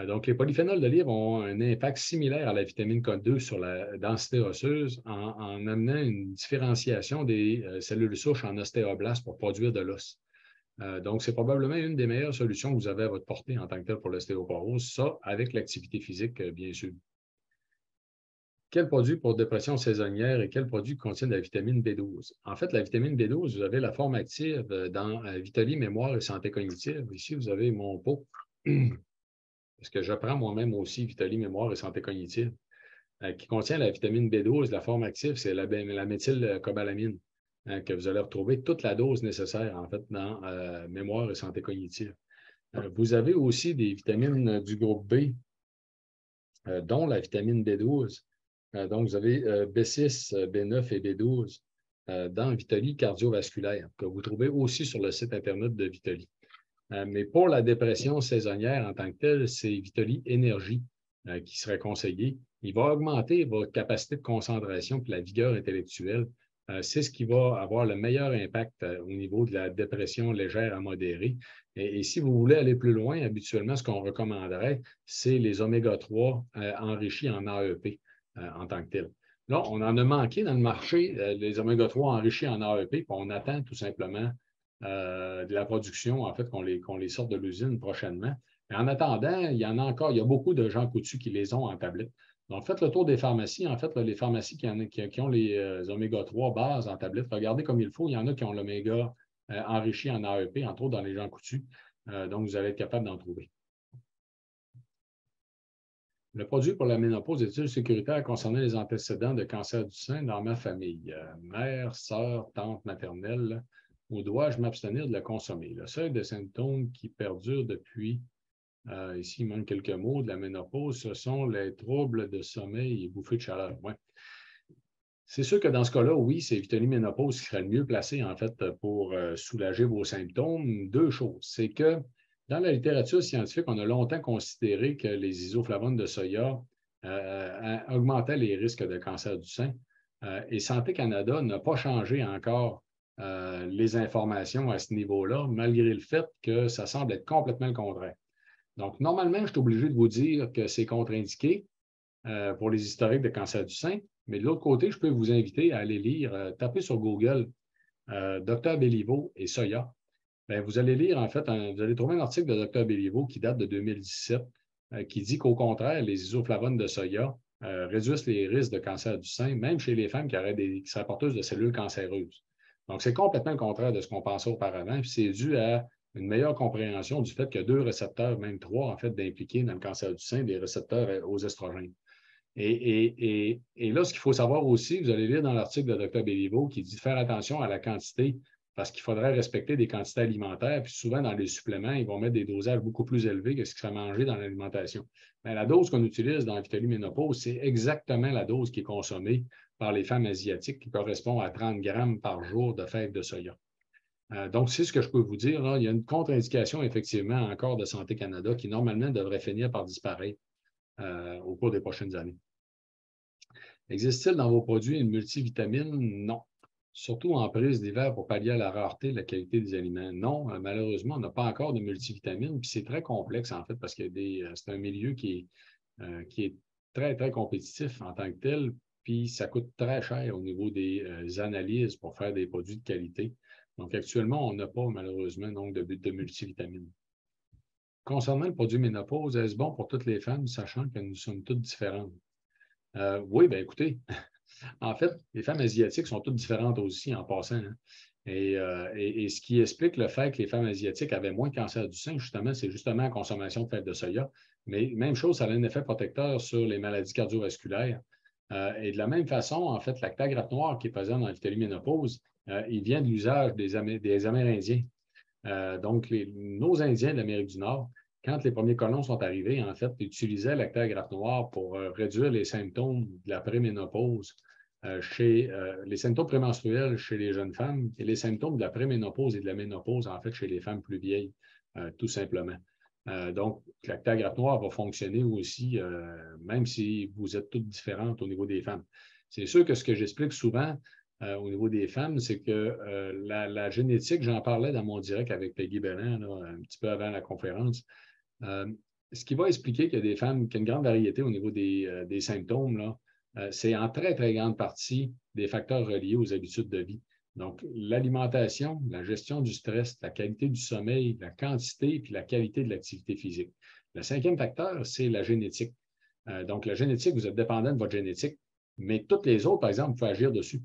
Donc, les polyphénols d'olive ont un impact similaire à la vitamine K2 sur la densité osseuse en amenant une différenciation des cellules souches en ostéoblastes pour produire de l'os. Donc, c'est probablement une des meilleures solutions que vous avez à votre portée en tant que tel pour l'ostéoporose, ça avec l'activité physique, bien sûr. Quel produit pour dépression saisonnière et quel produit contient de la vitamine B12? En fait, la vitamine B12, vous avez la forme active dans Vitali Mémoire et Santé cognitive. Ici, vous avez mon pot, parce que j'apprends moi-même aussi Vitali Mémoire et Santé cognitive, qui contient la vitamine B12. La forme active, c'est la méthylcobalamine, que vous allez retrouver toute la dose nécessaire, en fait, dans Mémoire et Santé cognitive. Vous avez aussi des vitamines du groupe B, dont la vitamine B12. Donc, vous avez B6, B9 et B12 dans Vitali cardiovasculaire, que vous trouvez aussi sur le site Internet de Vitali. Mais pour la dépression saisonnière en tant que telle, c'est Vitali Énergie qui serait conseillé. Il va augmenter votre capacité de concentration et la vigueur intellectuelle. C'est ce qui va avoir le meilleur impact au niveau de la dépression légère à modérée. Et si vous voulez aller plus loin, habituellement, ce qu'on recommanderait, c'est les oméga-3 enrichis en AEP en tant que tel. Là, on en a manqué dans le marché, les oméga-3 enrichis en AEP, puis on attend tout simplement de la production, en fait, qu'on les sorte de l'usine prochainement. Mais en attendant, il y en a encore, il y a beaucoup de gens coutus qui les ont en tablette. Donc, faites le tour des pharmacies. En fait, là, les pharmacies qui ont les oméga-3 bases en tablette, regardez comme il faut. Il y en a qui ont l'oméga enrichi en AEP, entre autres dans les gens coutus. Donc, vous allez être capable d'en trouver. Le produit pour la ménopause est-il sécuritaire concernant les antécédents de cancer du sein dans ma famille? Mère, sœur, tante maternelle, ou dois-je m'abstenir de le consommer? Le seuil de symptômes qui perdurent depuis, ici il manque quelques mots, de la ménopause, ce sont les troubles de sommeil et bouffées de chaleur. Ouais. C'est sûr que dans ce cas-là, oui, c'est Vitali Ménopause qui serait le mieux placé, en fait, pour soulager vos symptômes. Deux choses. C'est que dans la littérature scientifique, on a longtemps considéré que les isoflavones de soya augmentaient les risques de cancer du sein. Et Santé Canada n'a pas changé encore les informations à ce niveau-là, malgré le fait que ça semble être complètement le contraire. Donc, normalement, je suis obligé de vous dire que c'est contre-indiqué pour les historiques de cancer du sein. Mais de l'autre côté, je peux vous inviter à aller lire, taper sur Google Dr Béliveau et soya. Bien, vous allez lire, en fait, vous allez trouver un article de Dr Béliveau qui date de 2017 qui dit qu'au contraire, les isoflavones de soya réduisent les risques de cancer du sein, même chez les femmes qui seraient porteuses de cellules cancéreuses. Donc, c'est complètement le contraire de ce qu'on pensait auparavant. Puis c'est dû à une meilleure compréhension du fait qu'il y a 2 récepteurs, même 3, en fait, d'impliquer dans le cancer du sein, des récepteurs aux estrogènes. Et là, ce qu'il faut savoir aussi, vous allez lire dans l'article de Dr Béliveau qui dit de faire attention à la quantité parce qu'il faudrait respecter des quantités alimentaires. Puis souvent, dans les suppléments, ils vont mettre des dosages beaucoup plus élevés que ce qui serait mangé dans l'alimentation. Mais la dose qu'on utilise dans la Vitali Ménopause, c'est exactement la dose qui est consommée par les femmes asiatiques qui correspond à 30 grammes par jour de fèves de soya. Donc, c'est ce que je peux vous dire. Là. Il y a une contre-indication, effectivement, encore de Santé Canada qui, normalement, devrait finir par disparaître au cours des prochaines années. Existe-t-il dans vos produits une multivitamine? Non. surtout en prise d'hiver pour pallier à la rareté de la qualité des aliments? Non, malheureusement, on n'a pas encore de multivitamines, puis c'est très complexe en fait, parce que c'est un milieu qui est très, très compétitif en tant que tel, puis ça coûte très cher au niveau des analyses pour faire des produits de qualité. Donc, actuellement, on n'a pas malheureusement donc, de multivitamines. Concernant le produit ménopause, est-ce bon pour toutes les femmes, sachant que nous sommes toutes différentes? Oui, bien écoutez, en fait, les femmes asiatiques sont toutes différentes aussi en passant. Hein. Et ce qui explique le fait que les femmes asiatiques avaient moins de cancer du sein, justement, c'est justement la consommation de fèves de soya. Mais même chose, ça a un effet protecteur sur les maladies cardiovasculaires. Et de la même façon, en fait, l'actagraphe noir qui est présent dans la ménopause, il vient de l'usage des Amérindiens. Donc, nos Indiens d'Amérique du Nord, quand les premiers colons sont arrivés, en fait, utilisaient l'actagraphe noir pour réduire les symptômes de la préménopause chez les symptômes prémenstruels chez les jeunes femmes et les symptômes de la préménopause et de la ménopause, en fait, chez les femmes plus vieilles, tout simplement. Donc, l'actagraphe noir va fonctionner aussi, même si vous êtes toutes différentes au niveau des femmes. C'est sûr que ce que j'explique souvent, au niveau des femmes, c'est que la génétique, j'en parlais dans mon direct avec Peggy Belland, là, un petit peu avant la conférence, ce qui va expliquer qu'il y a des femmes, qu'il y a une grande variété au niveau des symptômes, là, c'est en très, très grande partie des facteurs reliés aux habitudes de vie. Donc, l'alimentation, la gestion du stress, la qualité du sommeil, la quantité et la qualité de l'activité physique. Le cinquième facteur, c'est la génétique. Donc, la génétique, vous êtes dépendant de votre génétique, mais toutes les autres, par exemple, vous pouvez agir dessus.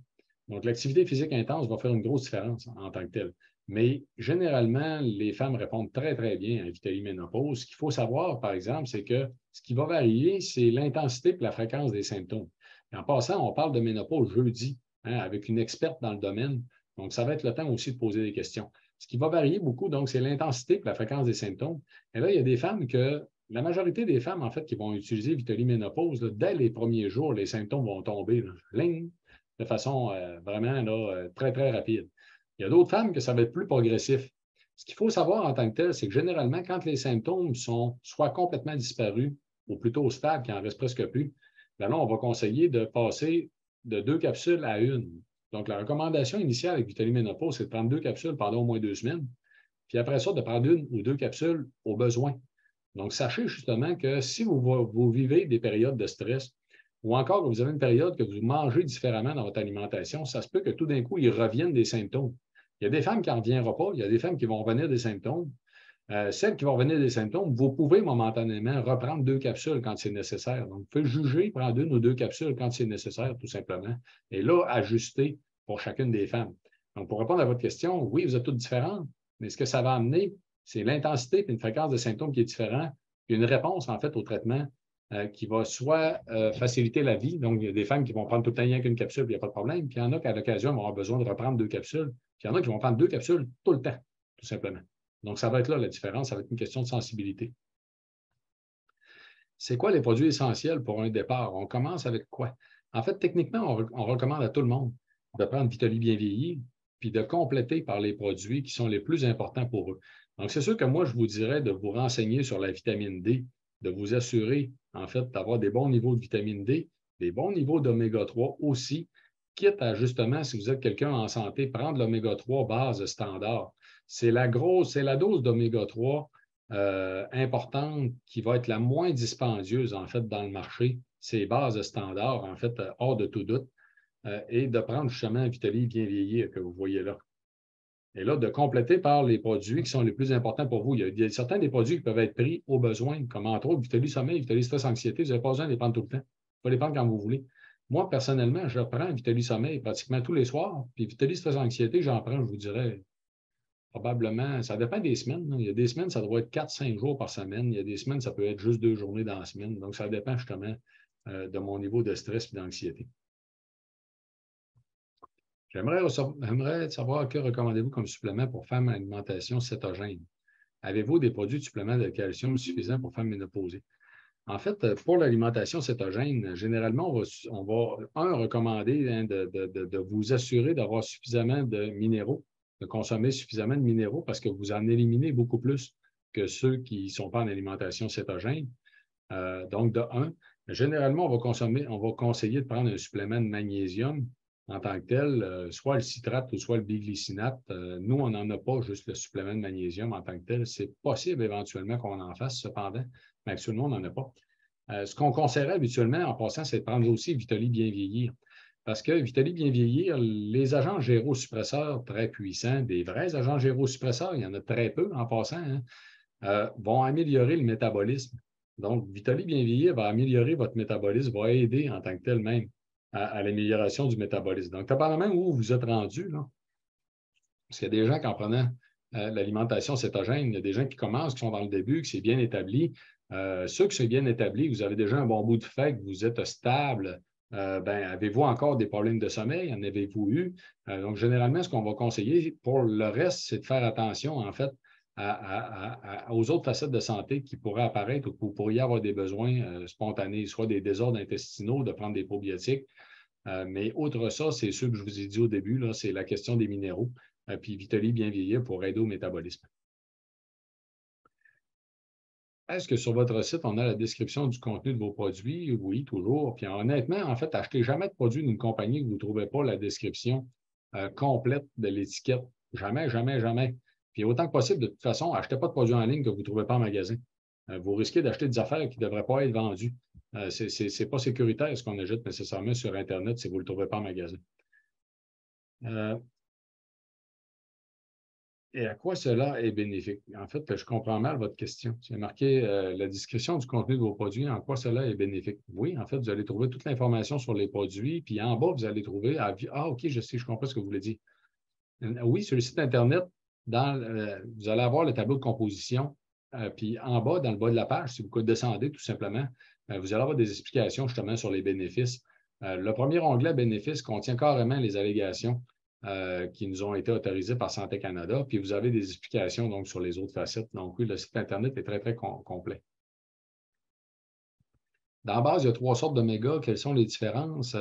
Donc, l'activité physique intense va faire une grosse différence en tant que telle. Mais généralement, les femmes répondent très, très bien à la Vitalie Ménopause. Ce qu'il faut savoir, par exemple, c'est que ce qui va varier, c'est l'intensité et la fréquence des symptômes. Et en passant, on parle de ménopause jeudi, hein, avec une experte dans le domaine. Donc, ça va être le temps aussi de poser des questions. Ce qui va varier beaucoup, donc, c'est l'intensité et la fréquence des symptômes. Et là, il y a des femmes que, la majorité des femmes, en fait, qui vont utiliser Vitalie Ménopause, là, dès les premiers jours, les symptômes vont tomber. Là, de façon vraiment là, très, très rapide. Il y a d'autres femmes que ça va être plus progressif. Ce qu'il faut savoir en tant que tel, c'est que généralement, quand les symptômes sont soit complètement disparus ou plutôt stables, qu'il n'en reste presque plus, bien là, on va conseiller de passer de 2 capsules à 1. Donc, la recommandation initiale avec Vitalie Ménopause, c'est de prendre 2 capsules pendant au moins 2 semaines, puis après ça, de prendre 1 ou 2 capsules au besoin. Donc, sachez justement que si vous vivez des périodes de stress, ou encore que vous avez une période que vous mangez différemment dans votre alimentation, ça se peut que tout d'un coup, ils reviennent des symptômes. Il y a des femmes qui n'en reviendront pas, il y a des femmes qui vont revenir des symptômes. Celles qui vont revenir des symptômes, vous pouvez momentanément reprendre 2 capsules quand c'est nécessaire. Donc, vous pouvez juger, prendre 1 ou 2 capsules quand c'est nécessaire, tout simplement. Et là, ajuster pour chacune des femmes. Donc, pour répondre à votre question, oui, vous êtes toutes différentes, mais ce que ça va amener, c'est l'intensité et une fréquence de symptômes qui est différente, puis une réponse, en fait, au traitement qui va soit faciliter la vie. Donc, il y a des femmes qui vont prendre tout le temps rien qu'une capsule, puis il n'y a pas de problème. Puis il y en a qu'à l'occasion vont avoir besoin de reprendre 2 capsules. Puis il y en a qui vont prendre 2 capsules tout le temps, tout simplement. Donc, ça va être là la différence. Ça va être une question de sensibilité. C'est quoi les produits essentiels pour un départ? On commence avec quoi? En fait, techniquement, on recommande à tout le monde de prendre Vitalie bien vieilli, puis de compléter par les produits qui sont les plus importants pour eux. Donc, c'est sûr que moi, je vous dirais de vous renseigner sur la vitamine D, de vous assurer, en fait, d'avoir des bons niveaux de vitamine D, des bons niveaux d'oméga 3 aussi, quitte à justement, si vous êtes quelqu'un en santé, prendre l'oméga 3 base standard. C'est la dose d'oméga 3 importante qui va être la moins dispendieuse, en fait, dans le marché. C'est bases standards, en fait, hors de tout doute. Et de prendre justement un Vitalie bien vieilli que vous voyez là. Et là, de compléter par les produits qui sont les plus importants pour vous. Il y a certains des produits qui peuvent être pris au besoin, comme entre autres Vitalie Sommeil, Vitalie Stress Anxiété. Vous n'avez pas besoin de les prendre tout le temps. Vous pouvez les prendre quand vous voulez. Moi, personnellement, je prends Vitalie Sommeil pratiquement tous les soirs. Puis Vitalie Stress Anxiété, j'en prends, je vous dirais, probablement, ça dépend des semaines. Hein. Il y a des semaines, ça doit être 4-5 jours par semaine. Il y a des semaines, ça peut être juste 2 journées dans la semaine. Donc, ça dépend justement de mon niveau de stress et d'anxiété. J'aimerais savoir que recommandez-vous comme supplément pour femmes à alimentation cétogène? Avez-vous des produits de supplément de calcium suffisants pour femmes ménopausées? En fait, pour l'alimentation cétogène, généralement, on va recommander hein, de vous assurer d'avoir suffisamment de minéraux, de consommer suffisamment de minéraux parce que vous en éliminez beaucoup plus que ceux qui ne sont pas en alimentation cétogène. Donc, de un, généralement, on va conseiller de prendre un supplément de magnésium. en tant que tel, soit le citrate ou soit le biglycinate. Nous, on n'en a pas juste le supplément de magnésium en tant que tel. C'est possible éventuellement qu'on en fasse, cependant, mais actuellement, on n'en a pas. Ce qu'on conseillerait habituellement en passant, c'est de prendre aussi Vitaly bien vieillir. Parce que Vitaly bien vieillir, les agents gérosuppresseurs très puissants, des vrais agents gérosuppresseurs, il y en a très peu en passant, hein, vont améliorer le métabolisme. Donc, Vitaly bien vieillir va améliorer votre métabolisme, va aider en tant que tel même à l'amélioration du métabolisme. Donc, dépendamment où vous êtes rendu, là, parce qu'il y a des gens qui en prenant l'alimentation cétogène, il y a des gens qui commencent, qui sont dans le début, qui c'est bien établi. Ceux qui sont bien établis, vous avez déjà un bon bout de fait, que vous êtes stable, avez-vous encore des problèmes de sommeil? En avez-vous eu? Donc, généralement, ce qu'on va conseiller pour le reste, c'est de faire attention, en fait, aux autres facettes de santé qui pourraient apparaître ou que vous pourriez avoir des besoins spontanés, soit des désordres intestinaux, de prendre des probiotiques. Mais outre ça, c'est ceux que je vous ai dit au début, c'est la question des minéraux. Puis Vitaly bien vieillir pour aider au métabolisme. Est-ce que sur votre site, on a la description du contenu de vos produits? Oui, toujours. Puis honnêtement, en fait, achetez jamais de produit d'une compagnie que vous ne trouvez pas la description complète de l'étiquette. Jamais, jamais, jamais. Puis autant que possible, de toute façon, achetez pas de produits en ligne que vous ne trouvez pas en magasin. Vous risquez d'acheter des affaires qui ne devraient pas être vendues. Ce n'est pas sécuritaire ce qu'on achète nécessairement sur Internet si vous ne le trouvez pas en magasin. Et à quoi cela est bénéfique? En fait, je comprends mal votre question. C'est marqué la description du contenu de vos produits, en quoi cela est bénéfique. Oui, en fait, vous allez trouver toute l'information sur les produits, puis en bas, vous allez trouver OK, je comprends ce que vous voulez dire. Oui, sur le site Internet, vous allez avoir le tableau de composition, puis en bas, dans le bas de la page, si vous descendez tout simplement, vous allez avoir des explications justement sur les bénéfices. Le premier onglet bénéfices contient carrément les allégations qui nous ont été autorisées par Santé Canada, puis vous avez des explications donc sur les autres facettes. Donc oui, le site Internet est très, très complet. Dans la base, il y a 3 sortes d'oméga. Quelles sont les différences?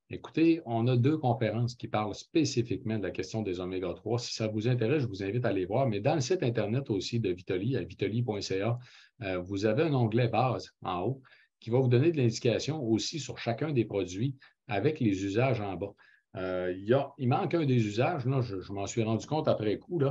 Écoutez, on a 2 conférences qui parlent spécifiquement de la question des oméga 3. Si ça vous intéresse, je vous invite à aller voir. Mais dans le site Internet aussi de Vitaly, à vitaly.ca, vous avez un onglet base en haut qui va vous donner de l'indication aussi sur chacun des produits avec les usages en bas. Il manque un des usages, là, je m'en suis rendu compte après coup,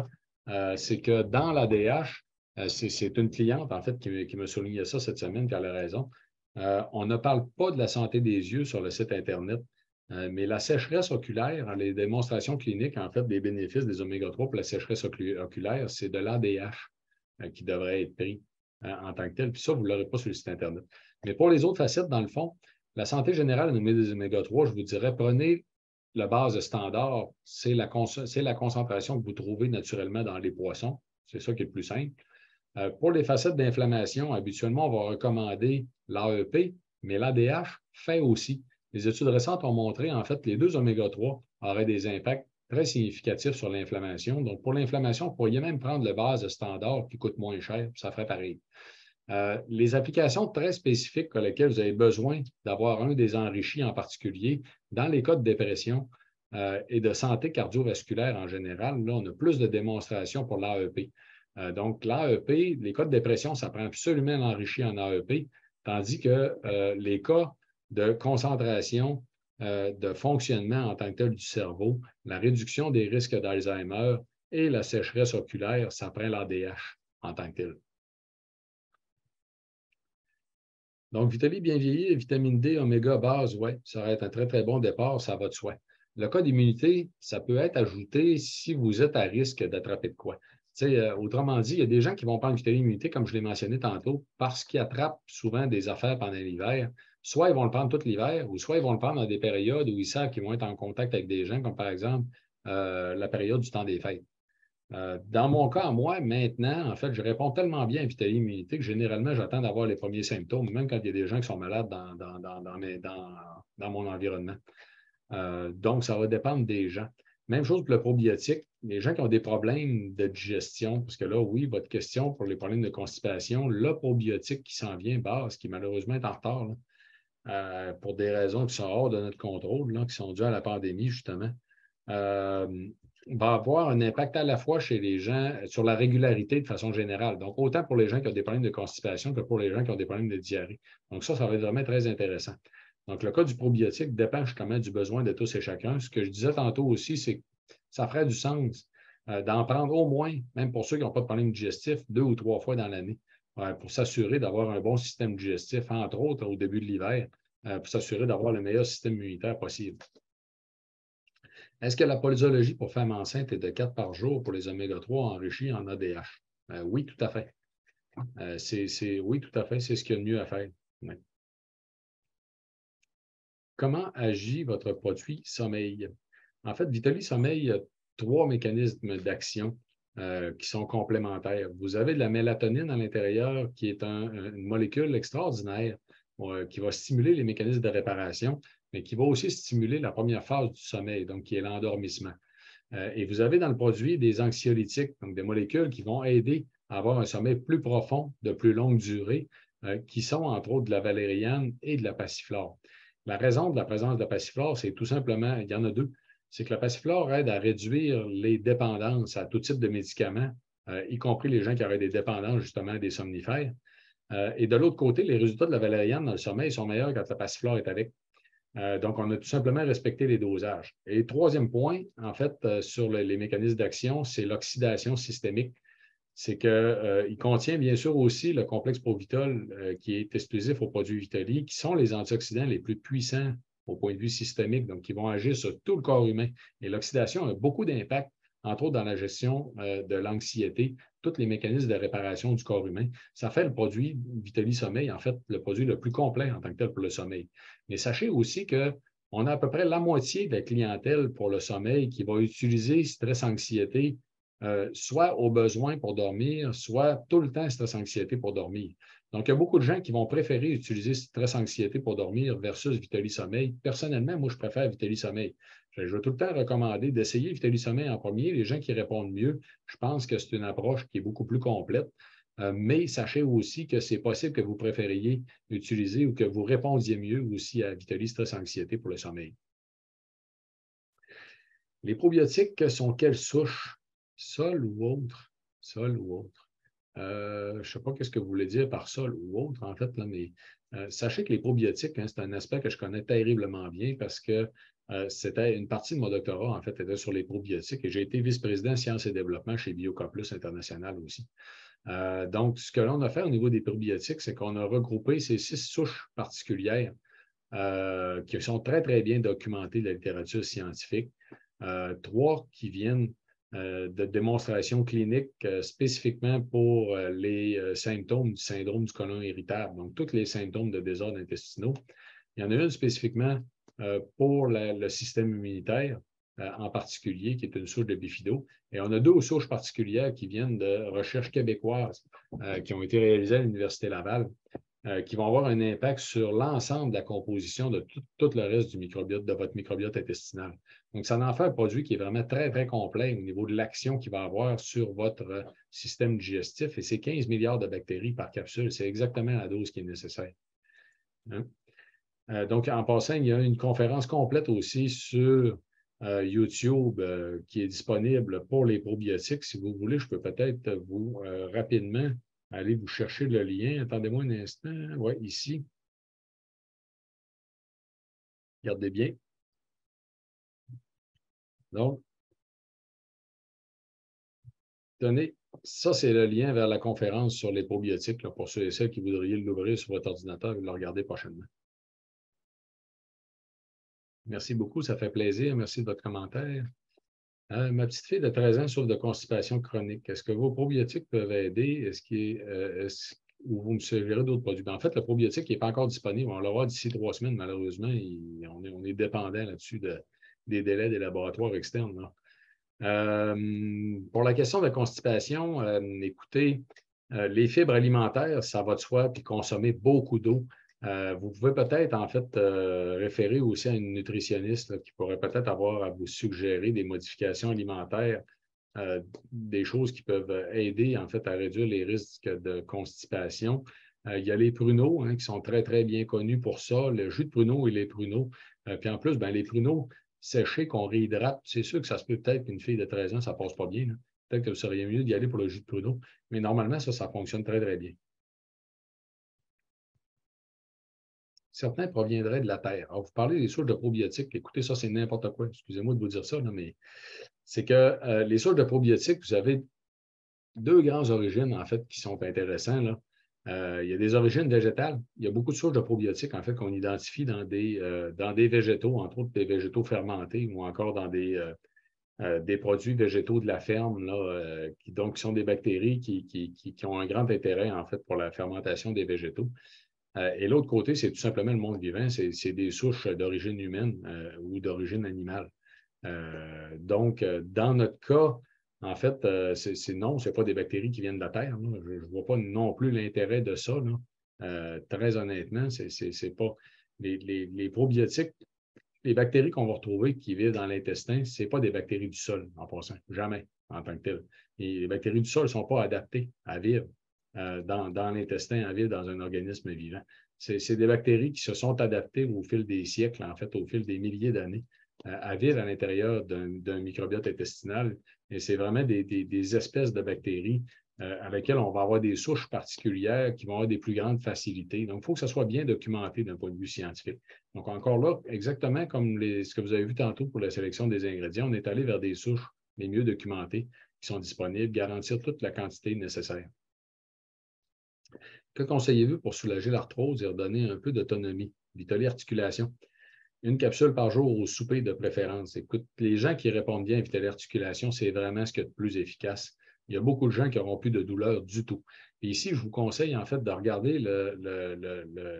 c'est que dans l'ADH, c'est une cliente, en fait, qui me soulignait ça cette semaine, qui a raison. On ne parle pas de la santé des yeux sur le site Internet, mais la sécheresse oculaire, les démonstrations cliniques, en fait, des bénéfices des oméga 3 pour la sécheresse oculaire, c'est de l'ADH qui devrait être pris en tant que tel. Puis ça, vous ne l'aurez pas sur le site Internet. Mais pour les autres facettes, dans le fond, la santé générale des oméga 3, je vous dirais, prenez la base standard, c'est la concentration que vous trouvez naturellement dans les poissons. C'est ça qui est le plus simple. Pour les facettes d'inflammation, habituellement, on va recommander l'AEP, mais l'ADH fait aussi. Les études récentes ont montré, en fait, que les 2 oméga 3 auraient des impacts très significatifs sur l'inflammation. Donc, pour l'inflammation, vous pourriez même prendre le base standard qui coûte moins cher, ça ferait pareil. Les applications très spécifiques pour lesquelles vous avez besoin d'avoir un des enrichis en particulier, dans les cas de dépression et de santé cardiovasculaire en général, là, on a plus de démonstrations pour l'AEP. Donc, l'AEP, les cas de dépression, ça prend absolument l'enrichi en AEP, tandis que les cas de concentration, de fonctionnement en tant que tel du cerveau, la réduction des risques d'Alzheimer et la sécheresse oculaire, ça prend l'ADH en tant que tel. Donc, Vitaly bien vieilli, vitamine D, oméga base, oui, ça va être un très, très bon départ, ça va de soi. Le cas d'immunité, ça peut être ajouté si vous êtes à risque d'attraper de quoi. Autrement dit, il y a des gens qui vont prendre Vitaly immunité, comme je l'ai mentionné tantôt, parce qu'ils attrapent souvent des affaires pendant l'hiver. Soit ils vont le prendre tout l'hiver, ou soit ils vont le prendre dans des périodes où ils savent qu'ils vont être en contact avec des gens, comme par exemple la période du temps des fêtes. Dans mon cas, moi, maintenant, en fait, je réponds tellement bien à Vitaly Immunité que généralement, j'attends d'avoir les premiers symptômes, même quand il y a des gens qui sont malades dans mon environnement. Donc, ça va dépendre des gens. Même chose pour le probiotique. Les gens qui ont des problèmes de digestion, parce que là, oui, votre question pour les problèmes de constipation, le probiotique qui s'en vient base, qui malheureusement est en retard, pour des raisons qui sont hors de notre contrôle, là, qui sont dues à la pandémie, justement, va avoir un impact à la fois chez les gens sur la régularité de façon générale. Donc, autant pour les gens qui ont des problèmes de constipation que pour les gens qui ont des problèmes de diarrhée. Donc, ça va être vraiment très intéressant. Donc, le cas du probiotique dépend justement du besoin de tous et chacun. Ce que je disais tantôt aussi, c'est que ça ferait du sens d'en prendre au moins, même pour ceux qui n'ont pas de problème digestif, 2 ou 3 fois dans l'année, pour s'assurer d'avoir un bon système digestif, entre autres au début de l'hiver, pour s'assurer d'avoir le meilleur système immunitaire possible. Est-ce que la posologie pour femmes enceintes est de 4 par jour pour les oméga-3 enrichis en ADH? Oui, tout à fait. Oui, tout à fait, c'est ce qu'il y a de mieux à faire. Ouais. Comment agit votre produit sommeil? En fait, Vitali Sommeil a 3 mécanismes d'action qui sont complémentaires. Vous avez de la mélatonine à l'intérieur, qui est une molécule extraordinaire qui va stimuler les mécanismes de réparation, mais qui va aussi stimuler la première phase du sommeil, donc qui est l'endormissement. Et vous avez dans le produit des anxiolytiques, donc des molécules qui vont aider à avoir un sommeil plus profond, de plus longue durée, qui sont entre autres de la valériane et de la passiflore. La raison de la présence de la passiflore, c'est tout simplement, il y en a deux, c'est que la passiflore aide à réduire les dépendances à tout type de médicaments, y compris les gens qui auraient des dépendances justement des somnifères. Et de l'autre côté, les résultats de la valériane dans le sommeil sont meilleurs quand la passiflore est avec. Donc, on a tout simplement respecté les dosages. Et troisième point, en fait, sur les mécanismes d'action, c'est l'oxydation systémique. C'est qu'il contient bien sûr aussi le complexe Provitol qui est exclusif aux produits Vitali, qui sont les antioxydants les plus puissants au point de vue systémique, donc qui vont agir sur tout le corps humain. Et l'oxydation a beaucoup d'impact, entre autres dans la gestion de l'anxiété, tous les mécanismes de réparation du corps humain. Ça fait le produit Vitali Sommeil, en fait, le produit le plus complet en tant que tel pour le sommeil. Mais sachez aussi qu'on a à peu près la moitié de la clientèle pour le sommeil qui va utiliser stress-anxiété soit au besoin pour dormir, soit tout le temps stress-anxiété pour dormir. Donc, il y a beaucoup de gens qui vont préférer utiliser stress-anxiété pour dormir versus Vitali Sommeil. Personnellement, moi, je préfère Vitali Sommeil. Je vais tout le temps recommander d'essayer Vitali Sommeil en premier. Les gens qui répondent mieux, je pense que c'est une approche qui est beaucoup plus complète. Mais sachez aussi que c'est possible que vous préfériez utiliser ou que vous répondiez mieux aussi à Vitali Stress-Anxiété pour le sommeil. Les probiotiques sont quelles souches? Sol ou autre? Sol ou autre? Je ne sais pas ce que vous voulez dire par sol ou autre, en fait, là, mais sachez que les probiotiques, c'est un aspect que je connais terriblement bien parce que c'était une partie de mon doctorat, en fait, était sur les probiotiques et j'ai été vice-président sciences et développement chez Biocoplus International aussi. Donc, ce que l'on a fait au niveau des probiotiques, c'est qu'on a regroupé ces 6 souches particulières qui sont très, très bien documentées de la littérature scientifique. 3 qui viennent de démonstrations cliniques spécifiquement pour les symptômes du syndrome du côlon irritable, donc tous les symptômes de désordre intestinaux. Il y en a une spécifiquement pour le système immunitaire en particulier, qui est une souche de bifido. Et on a 2 souches particulières qui viennent de recherches québécoises qui ont été réalisées à l'Université Laval, qui vont avoir un impact sur l'ensemble de la composition de tout le reste du microbiote, de votre microbiote intestinal. Donc, ça en fait un produit qui est vraiment très, très complet au niveau de l'action qu'il va avoir sur votre système digestif. Et c'est 15 milliards de bactéries par capsule. C'est exactement la dose qui est nécessaire. Hein? Donc, en passant, il y a une conférence complète aussi sur YouTube qui est disponible pour les probiotiques. Si vous voulez, je peux peut-être vous rapidement aller vous chercher le lien. Attendez-moi un instant. Oui, ici. Regardez bien. Donc, tenez, ça, c'est le lien vers la conférence sur les probiotiques là, pour ceux et celles qui voudraient l'ouvrir sur votre ordinateur et le regarder prochainement. Merci beaucoup, ça fait plaisir. Merci de votre commentaire. Ma petite fille de 13 ans souffre de constipation chronique. Est-ce que vos probiotiques peuvent aider? Ou vous me suggérez d'autres produits? En fait, le probiotique n'est pas encore disponible. On l'aura d'ici 3 semaines, malheureusement. On est dépendant là-dessus des délais des laboratoires externes. Pour la question de la constipation, écoutez, les fibres alimentaires, ça va de soi, puis consommer beaucoup d'eau. Vous pouvez peut-être, en fait, référer aussi à une nutritionniste là, qui pourrait peut-être avoir à vous suggérer des modifications alimentaires, des choses qui peuvent aider, en fait, à réduire les risques de constipation. Il y a les pruneaux hein, qui sont très, très bien connus pour ça, le jus de pruneau et les pruneaux. Puis en plus, ben, les pruneaux séchés qu'on réhydrate, c'est sûr que ça se peut peut-être qu'une fille de 13 ans, ça ne passe pas bien. Peut-être que vous seriez mieux d'y aller pour le jus de pruneau, mais normalement, ça fonctionne très, très bien. certains proviendraient de la terre. Alors, vous parlez des sources de probiotiques. Écoutez, ça, c'est n'importe quoi. Excusez-moi de vous dire ça, là, mais c'est que les sources de probiotiques, vous avez deux grandes origines, en fait, qui sont intéressantes, là. Il y a des origines végétales. Il y a beaucoup de sources de probiotiques, en fait, qu'on identifie dans des végétaux, entre autres des végétaux fermentés ou encore dans des produits végétaux de la ferme, là, qui sont des bactéries qui ont un grand intérêt, en fait, pour la fermentation des végétaux. Et l'autre côté, c'est tout simplement le monde vivant, c'est des souches d'origine humaine ou d'origine animale. Dans notre cas, en fait, non, ce n'est pas des bactéries qui viennent de la Terre. Là. Je ne vois pas non plus l'intérêt de ça. Là. Très honnêtement, c'est pas. Les probiotiques, les bactéries qu'on va retrouver qui vivent dans l'intestin, ce n'est pas des bactéries du sol, en passant. Jamais, en tant que tel. Et les bactéries du sol ne sont pas adaptées à vivre dans l'intestin, à vivre dans un organisme vivant. C'est des bactéries qui se sont adaptées au fil des siècles, en fait, au fil des milliers d'années, à vivre à l'intérieur d'un microbiote intestinal. Et c'est vraiment des espèces de bactéries avec lesquelles on va avoir des souches particulières qui vont avoir des plus grandes facilités. Donc, il faut que ça soit bien documenté d'un point de vue scientifique. Donc, encore là, exactement comme ce que vous avez vu tantôt pour la sélection des ingrédients, on est allé vers des souches les mieux documentées qui sont disponibles, garantir toute la quantité nécessaire. Que conseillez-vous pour soulager l'arthrose et redonner un peu d'autonomie? Vitaly Articulation. Une capsule par jour au souper de préférence. Écoute, les gens qui répondent bien à Vitaly Articulation, c'est vraiment ce qu'il y a de plus efficace. Il y a beaucoup de gens qui n'auront plus de douleur du tout. Et ici, je vous conseille en fait de regarder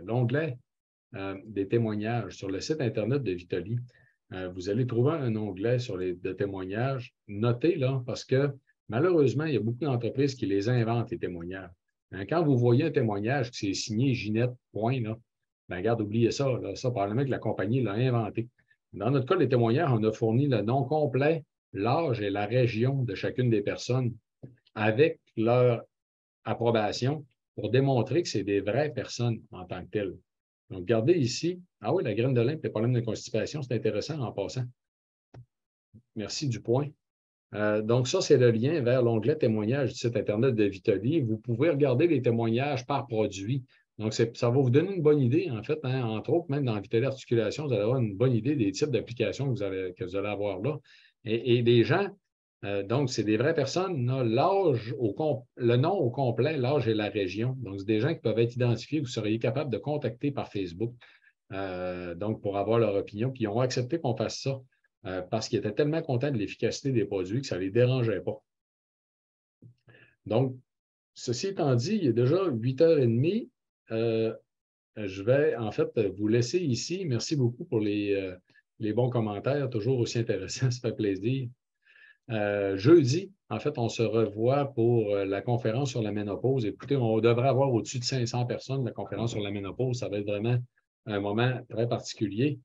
l'onglet des témoignages sur le site Internet de Vitaly. Vous allez trouver un onglet sur les témoignages. Notez là, parce que malheureusement, il y a beaucoup d'entreprises qui les inventent, les témoignages. Quand vous voyez un témoignage qui c'est signé Ginette, point, là, ben, regarde, oubliez ça. Là, ça, probablement que la compagnie l'a inventé. Dans notre cas, les témoignages, on a fourni le nom complet, l'âge et la région de chacune des personnes avec leur approbation pour démontrer que c'est des vraies personnes en tant que telles. Donc, regardez ici. Ah oui, la graine de lin, les problèmes de constipation, c'est intéressant en passant. Merci du point. Donc, ça, c'est le lien vers l'onglet témoignages du site Internet de Vitaly. Vous pouvez regarder les témoignages par produit. Donc, ça va vous donner une bonne idée, en fait. Hein, entre autres, même dans Vitaly Articulation, vous allez avoir une bonne idée des types d'applications que vous allez avoir là. Et les gens, donc, c'est des vraies personnes, l'âge, le nom au complet, l'âge et la région. Donc, c'est des gens qui peuvent être identifiés, vous seriez capable de contacter par Facebook, donc, pour avoir leur opinion. Puis, ils ont accepté qu'on fasse ça. Parce qu'ils étaient tellement contents de l'efficacité des produits que ça ne les dérangeait pas. Donc, ceci étant dit, il est déjà 8h30. Je vais en fait vous laisser ici. Merci beaucoup pour les bons commentaires, toujours aussi intéressants, ça fait plaisir. Jeudi, en fait, on se revoit pour la conférence sur la ménopause. Écoutez, on devrait avoir au-dessus de 500 personnes la conférence sur la ménopause. Ça va être vraiment un moment très particulier.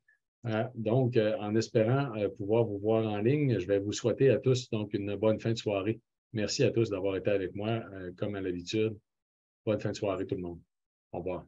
Donc, en espérant pouvoir vous voir en ligne, je vais vous souhaiter à tous donc une bonne fin de soirée. Merci à tous d'avoir été avec moi, comme à l'habitude. Bonne fin de soirée tout le monde. Au revoir.